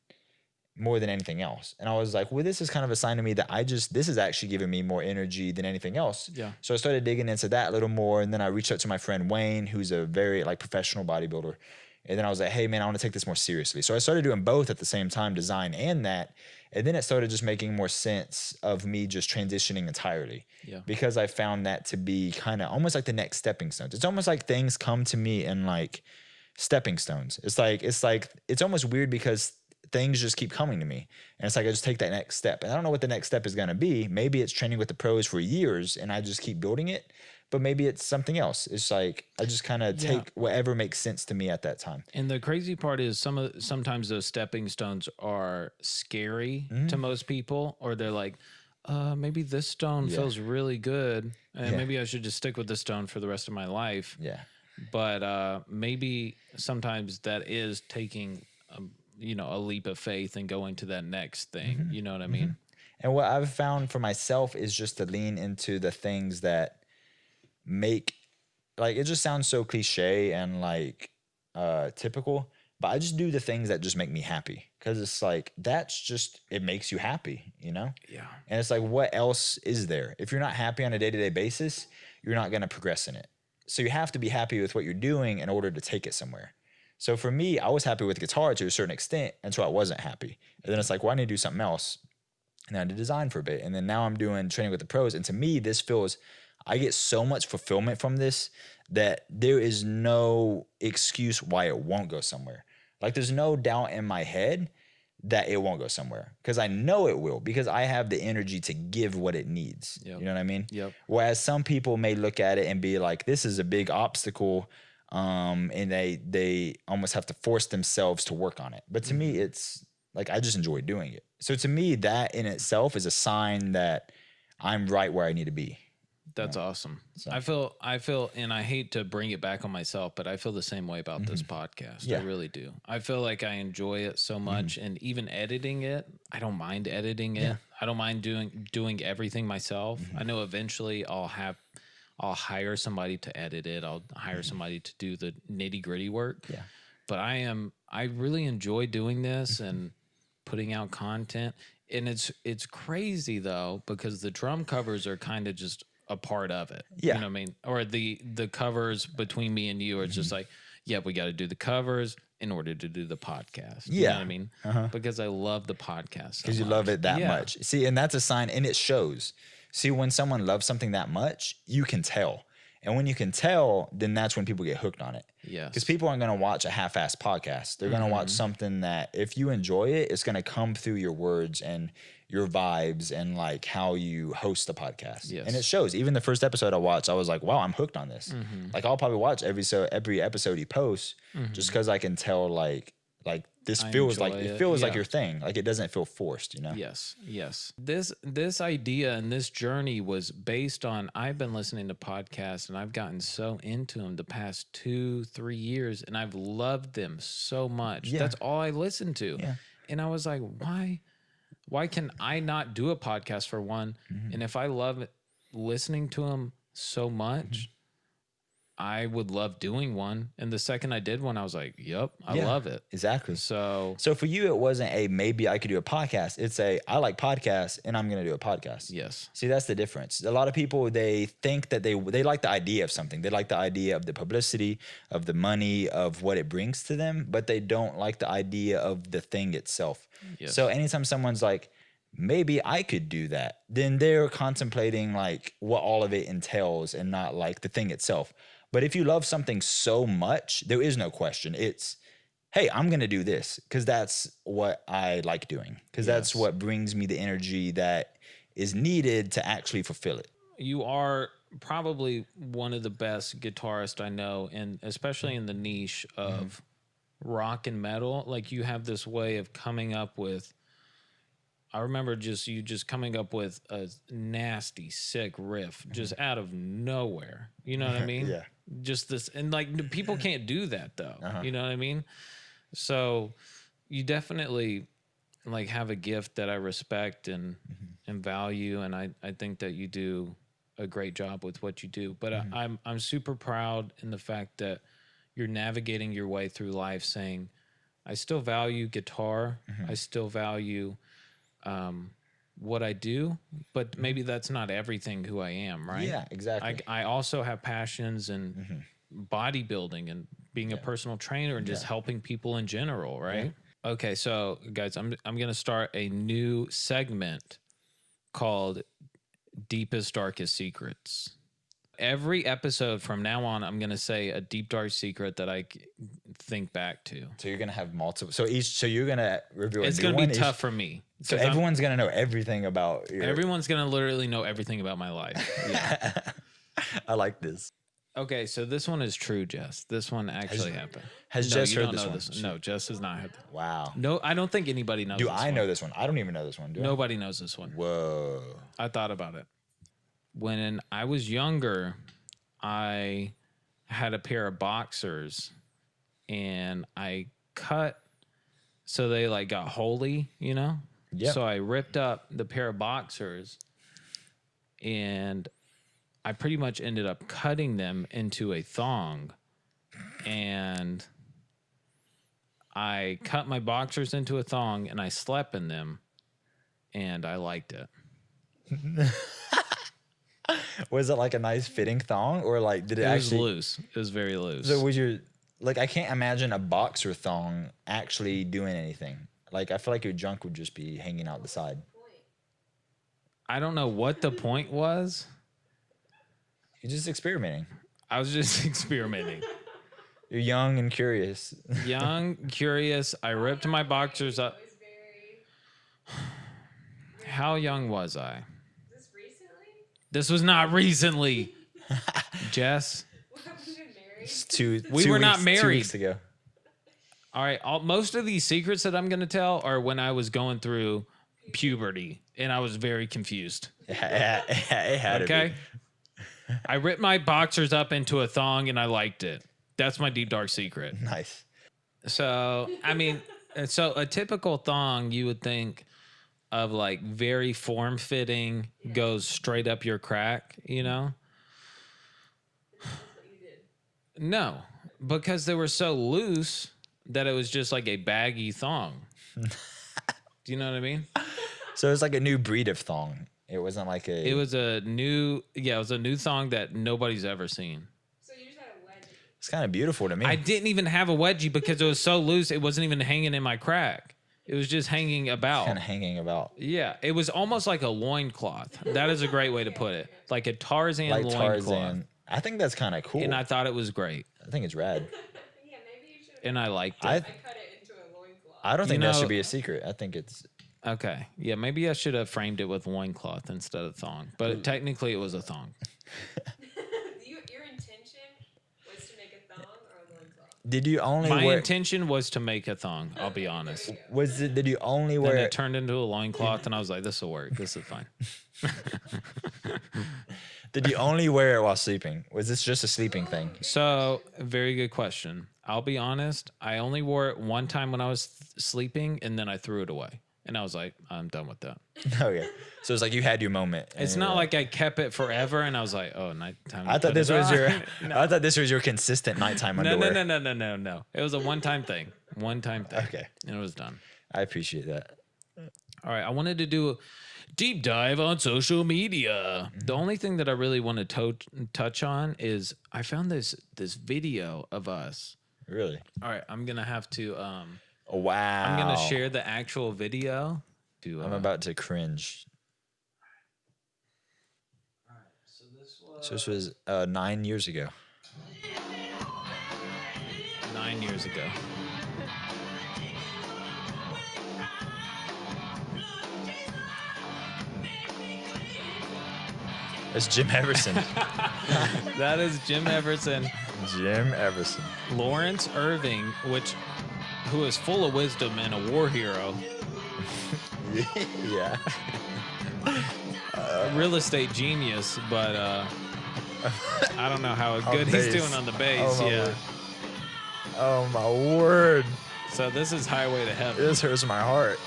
more than anything else. And I was like, well, this is kind of a sign to me that this is actually giving me more energy than anything else. Yeah. So I started digging into that a little more. And then I reached out to my friend Wayne, who's a very like professional bodybuilder. And then I was like, hey man, I want to take this more seriously. So I started doing both at the same time, design and that. And then it started just making more sense of me just transitioning entirely. Yeah. Because I found that to be kind of almost like the next stepping stones. It's almost like things come to me in like stepping stones. It's almost weird because things just keep coming to me. And it's like, I just take that next step. And I don't know what the next step is going to be. Maybe it's training with the pros for years and I just keep building it. But maybe it's something else. It's like, I just kind of take whatever makes sense to me at that time. And the crazy part is sometimes those stepping stones are scary to most people, or they're like, maybe this stone feels really good. And maybe I should just stick with this stone for the rest of my life. Yeah. But maybe sometimes that is taking, a leap of faith and going to that next thing. You know what I mean? And what I've found for myself is just to lean into the things that make, like, it just sounds so cliche and like typical, but I just do the things that just make me happy, because it's like, it makes you happy, Yeah. And it's like, what else is there? If you're not happy on a day-to-day basis, you're not going to progress in it. So you have to be happy with what you're doing in order to take it somewhere. So for me, I was happy with guitar to a certain extent until I wasn't happy. And then it's like, well, I need to do something else. And then I did design for a bit. And then now I'm doing training with the pros. And to me, I get so much fulfillment from this that there is no excuse why it won't go somewhere. Like, there's no doubt in my head that it won't go somewhere, because I know it will, because I have the energy to give what it needs. Yep. You know what I mean? Yep. Whereas some people may look at it and be like, this is a big obstacle, and they almost have to force themselves to work on it. But to me, it's like, I just enjoy doing it. So to me, that in itself is a sign that I'm right where I need to be. That's awesome. So. I feel, and I hate to bring it back on myself, but I feel the same way about this podcast. Yeah. I really do. I feel like I enjoy it so much, and even editing it, I don't mind editing it. Yeah. I don't mind doing everything myself. I know eventually I'll hire somebody to edit it. I'll hire somebody to do the nitty-gritty work. Yeah. But I really enjoy doing this and putting out content. And it's crazy though, because the drum covers are kind of just a part of it. Yeah. You know what I mean? Or the covers between me and you are just like, yeah, we got to do the covers in order to do the podcast. You know what I mean? Because I love the podcast. Because you love it that much. See, and that's a sign, and it shows. See, when someone loves something that much, you can tell. And when you can tell, then that's when people get hooked on it. Yes. Because people aren't going to watch a half-assed podcast. They're going to watch something that, if you enjoy it, it's going to come through your words and your vibes and like how you host the podcast. Yes. And it shows. Even the first episode I watched, I was like, wow, I'm hooked on this. Like, I'll probably watch every episode he posts, just because I can tell like this feels like enjoy it it. feels like Yeah. your thing. Like, it doesn't feel forced, Yes. This idea and this journey was based on, I've been listening to podcasts and I've gotten so into them the past 2-3 years, and I've loved them so much. Yeah. That's all I listened to. Yeah. And I was like, why can I not do a podcast, for one? And if I love listening to them so much, I would love doing one. And the second I did one, I was like, yep, I love it. Exactly. So for you, it wasn't a maybe I could do a podcast. It's I like podcasts and I'm going to do a podcast. yes. See, that's the difference. A lot of people, they think that they like the idea of something. They like the idea of the publicity, of the money, of what it brings to them, but they don't like the idea of the thing itself. Yes. So anytime someone's like, maybe I could do that, then they're contemplating like what all of it entails and not like the thing itself. But if you love something so much, there is no question. It's, hey, I'm going to do this because that's what I like doing, because that's what brings me the energy that is needed to actually fulfill it. You are probably one of the best guitarists I know, and especially in the niche of rock and metal. Like, you have this way of coming up with, I remember you just coming up with a nasty, sick riff just out of nowhere. You know what I mean? Yeah. Just this, and like, people can't do that though. You know what I mean? So you definitely like have a gift that I respect and value, and I think that you do a great job with what you do. But I'm super proud in the fact that you're navigating your way through life saying, I still value guitar. I still value what I do, but maybe that's not everything who I am, right? Yeah, exactly. I also have passions in bodybuilding and being a personal trainer and just helping people in general, right? Okay, so guys, I'm gonna start a new segment called Deepest Darkest Secrets. Every episode from now on, I'm gonna say a deep dark secret that I think back to. So you're gonna have multiple. So you're gonna review. It's gonna be tough for me. So 'cause everyone's gonna know everything about your. everyone's gonna literally know everything about my life. Yeah. I like this. Okay, so this one is true, Jess. This one actually happened. Has No, Jess you heard don't this know one? No, Jess has not heard. Wow. No, I don't think anybody knows. Do this I one. know this one? I don't even know this one. Do I? Nobody knows this one. Whoa. I thought about it. When I was younger, I had a pair of boxers and I cut so they like got holy, you know? Yep. So I ripped up the pair of boxers and I pretty much ended up cutting them into a thong. And I cut my boxers into a thong and I slept in them and I liked it. Was it like a nice fitting thong, or like did it, It was actually? loose. It was very loose. So was your like? I can't imagine a boxer thong actually doing anything. Like I feel like your junk would just be hanging out the side. I don't know what the point was. You're just experimenting. I was just experimenting. You're young and curious. Young, curious. I ripped my boxers up. It was very. How young was I? Is this recently? This was not recently. Jess. Have we been married? It's two. We 2 were not weeks- married. 2 weeks ago. All right. Most of these secrets that I'm going to tell are when I was going through puberty and I was very confused. It had to Okay. be. I ripped my boxers up into a thong and I liked it. That's my deep dark secret. Nice. So, I mean, so a typical thong, you would think of like very form fitting, goes straight up your crack, you know? That's what you did. No, because they were so loose that it was just like a baggy thong. Do you know what I mean? So it's like a new breed of thong. It wasn't like a. It was a new thong that nobody's ever seen. So you just had a wedgie. It's kind of beautiful to me. I didn't even have a wedgie because it was so loose, it wasn't even hanging in my crack. It was just hanging about. Kind of hanging about. Yeah, it was almost like a loincloth. That is a great way to put it. Like a Tarzan Like loincloth. Tarzan. I think that's kind of cool. And I thought it was great. I think it's rad. Yeah, maybe you should have. And I liked it. I I cut it into a loincloth. I don't You think that know- should be a secret. I think it's. Okay. Yeah, maybe I should have framed it with loincloth instead of thong. But technically it was a thong. Your intention was to make a thong or a loincloth. Did you only My wear? intention was to make a thong, I'll be honest. Was it? Did you only Then wear? it turned into a loincloth and I was like, this will work. This is fine. Did you only wear it while sleeping? Was this just a sleeping thing? So, very good question. I'll be honest. I only wore it one time when I was sleeping and then I threw it away. And I was like, I'm done with that. Okay. So it's like you had your moment. and It's you not were like I kept it forever and I was like, oh, nighttime. I thought this put it was on. your. No. I thought this was your consistent nighttime No, underwear. no. It was a one-time thing. One-time thing. Okay. And it was done. I appreciate that. All right. I wanted to do a deep dive on social media. The only thing that I really want to touch on is I found this video of us. Really. All right. I'm going to have to, Oh, wow. I'm going to share the actual video. I'm about to cringe. So this was So this was 9 years ago. 9 years ago. It's Jim Everson. That is Jim Everson. Jim Everson. Lawrence Irving, who is full of wisdom and a war hero. Yeah. Real estate genius, but I don't know how On good he's bass. doing on the bass. Oh, my Yeah. word. Oh my word. So this is Highway to Heaven. This hurts my heart.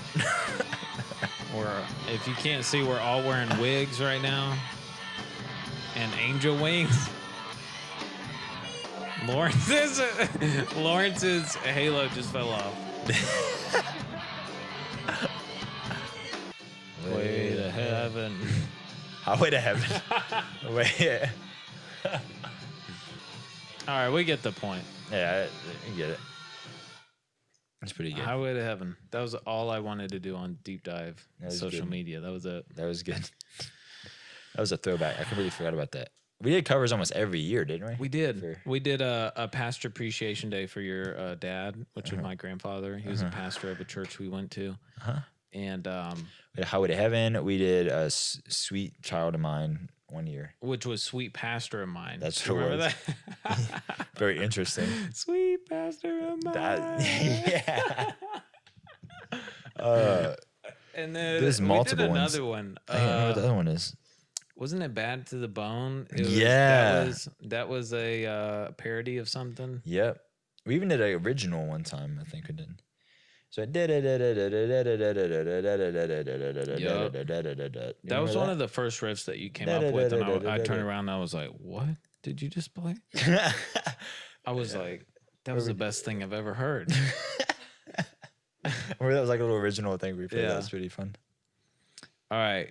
If you can't see, we're all wearing wigs right now and angel wings. Lawrence's halo just fell off. Way to heaven. Highway to heaven. Wait. All right, we get the point. Yeah, I get it. That's pretty good. Highway to heaven. That was all I wanted to do on deep dive social good. media. That was it. That was good. That was a throwback. I completely forgot about that. We did covers almost every year, didn't we? We did. We did a pastor appreciation day for your dad, which was my grandfather. He was a pastor of a church we went to. And we did Highway to Heaven. We did a Sweet Child of Mine one year. Which was Sweet Pastor of Mine. That's what what it was. That? Very interesting. Sweet Pastor of Mine. Yeah. And then there's multiple we did ones. another one. I can't remember what the other one is. Wasn't it Bad to the Bone? It was, Yeah. That was a parody of something. Yep. We even did an original one time, I think we did. So I did That was one of the first riffs that you came up with, and I turned around and I was like, "What did you just play?" I was like, "That was the best thing I've ever heard." Or that was like a little original thing we played. Yeah. That was pretty fun. All right.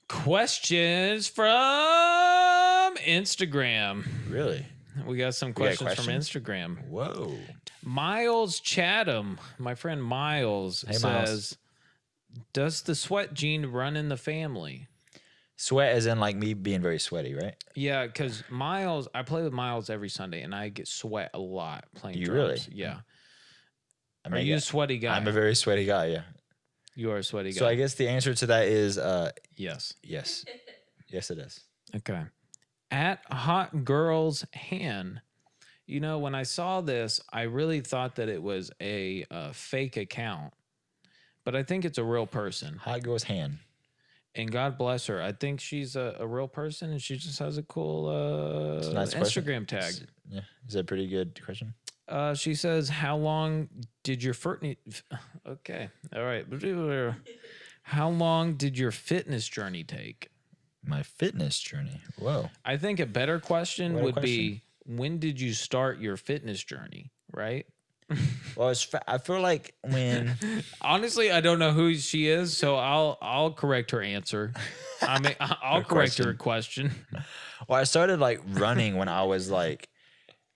Questions from Instagram. Really? We got some We got questions from questions? Instagram. Whoa. Miles Chatham, my friend Miles, Hey, says, Miles. "Does the sweat gene run in the family?" Sweat as in like me being very sweaty, right? Yeah, because Miles, I play with Miles every Sunday, and I get sweat a lot playing You drums. really? Yeah. I Are mean, you a sweaty guy? I'm a very sweaty guy, yeah. You are a sweaty guy. So I guess the answer to that is yes. yes. Yes, it is. Okay. At Hot Girl's Han. You know, when I saw this, I really thought that it was a fake account, but I think it's a real person. Hot girl's hand. And God bless her. I think she's a real person, and she just has a cool It's a nice question. Instagram tag. Yeah. Is that a pretty good question? She says, "How long did your Okay, all right. How long did your fitness journey take?" My fitness journey. Whoa. I think a better question What a would be, when did you start your fitness journey? Right? Well, I feel like when Honestly, I don't know who she is, so I'll correct her answer. I mean, I'll correct her question. well, I started like running when I was like,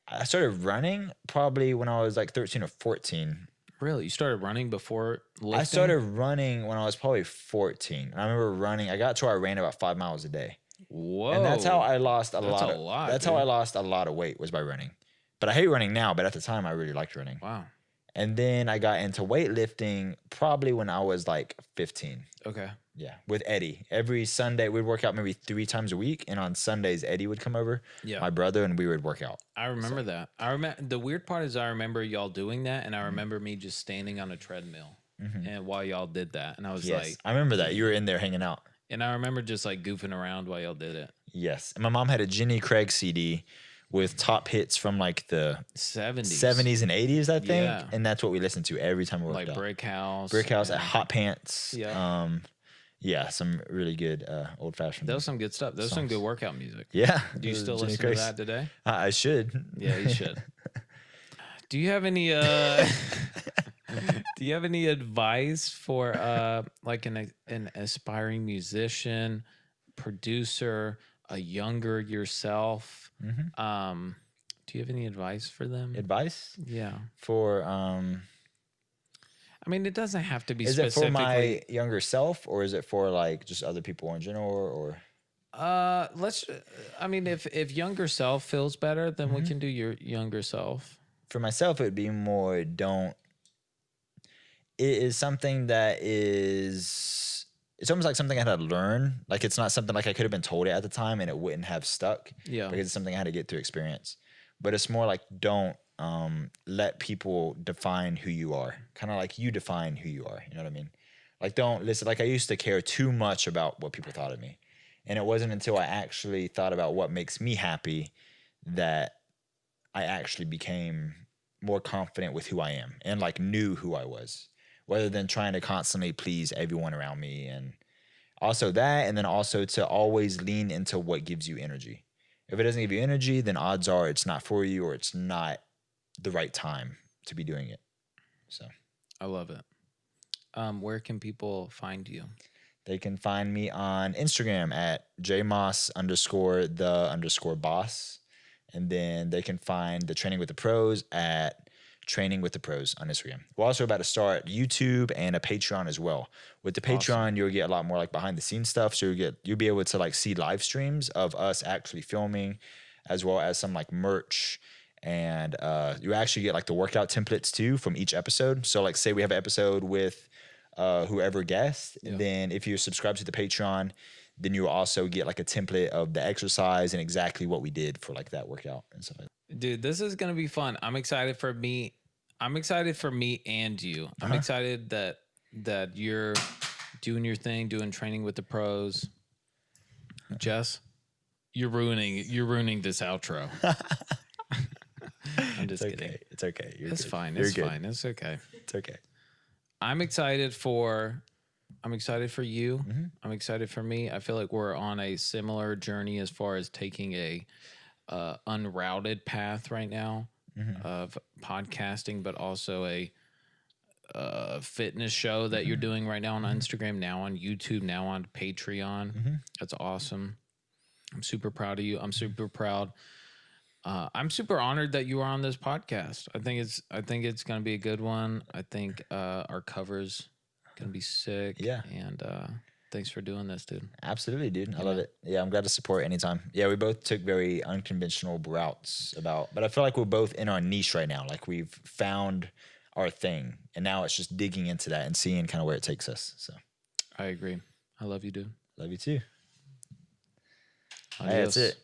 I started running probably when I was like 13 or 14. Really, you started running before lifting? I started running when I was probably 14. And I remember running. I got to where I ran about 5 miles a day. Whoa! And that's how I lost a That's lot. a lot, That's dude. how I lost a lot of weight, was by running. But I hate running now. But at the time, I really liked running. Wow. And then I got into weightlifting probably when I was like 15. Okay. Yeah, with Eddie. Every Sunday we'd work out maybe 3 times a week, and on Sundays Eddie would come over, Yeah. my brother, and we would work out. I remember that. I remember the weird part is I remember y'all doing that, and I remember me just standing on a treadmill, and while y'all did that, and I was Yes, like, I remember that. You were in there hanging out. and I remember just like goofing around while y'all did it. Yes, and my mom had a Jenny Craig CD with top hits from like the 70s and 80s, I think, Yeah. and that's what we listened to every time we worked Like out. Brick House. Brick House, and- Hot Pants. Yeah. Yeah, some really good old fashioned. That was some good stuff. That was some good workout music. Yeah. Do you it was still Jenny listen Craig's. to that today? I should. Yeah, you should. Do you have any do you have any advice for like an aspiring musician, producer, a younger yourself? Do you have any advice for them? Advice Yeah. for I mean, it doesn't have to be is it for specifically. my younger self, or is it for like just other people in general, or I mean, if younger self feels better, then Mm-hmm. we can do your younger self. for myself? It would be more don't. It is something that is. It's almost like something I had to learn. Like it's not something like I could have been told it at the time and it wouldn't have stuck. Yeah. Because it's something I had to get to experience. But it's more like don't let people define who you are. Kind of like you define who you are. You know what I mean? Like don't listen. Like I used to care too much about what people thought of me. And it wasn't until I actually thought about what makes me happy that I actually became more confident with who I am and like knew who I was, rather than trying to constantly please everyone around me. And also that, and then also to always lean into what gives you energy. If it doesn't give you energy, then odds are it's not for you or it's not the right time to be doing it. So I love it. Where can people find you? they can find me on Instagram at jmoss_the_boss. And then they can find the Training with the Pros at Training with the Pros on Instagram. We're also about to start YouTube and a Patreon as well. With the Patreon, Awesome. you'll get a lot more like behind the scenes stuff. So you'll be able to like see live streams of us actually filming, as well as some like merch. And you actually get like the workout templates too from each episode. So like say we have an episode with whoever guest, Yeah. then if you subscribe to the Patreon, then you will also get like a template of the exercise and exactly what we did for like that workout and stuff like that. Dude, this is gonna be fun. I'm excited for me. I'm excited for me and you. I'm excited that you're doing your thing, doing Training with the Pros. Jess, you're ruining this outro. I'm just kidding. Okay. It's okay. It's good. fine. You're It's good. fine. It's okay. It's okay. I'm excited for you. Mm-hmm. I'm excited for me. I feel like we're on a similar journey as far as taking a unrouted path right now of podcasting, but also a fitness show that you're doing right now on Instagram, now on YouTube, now on Patreon. That's awesome. I'm super proud of you. I'm super proud. I'm super honored that you are on this podcast. I think it's gonna be a good one. I think our cover's gonna be sick. Yeah. And thanks for doing this, dude. Absolutely, dude. I love it. Yeah, I'm glad to support anytime. Yeah, we both took very unconventional routes but I feel like we're both in our niche right now. Like we've found our thing, and now it's just digging into that and seeing kind of where it takes us. So I agree. I love you, dude. love you too. Adios. Hey, that's it.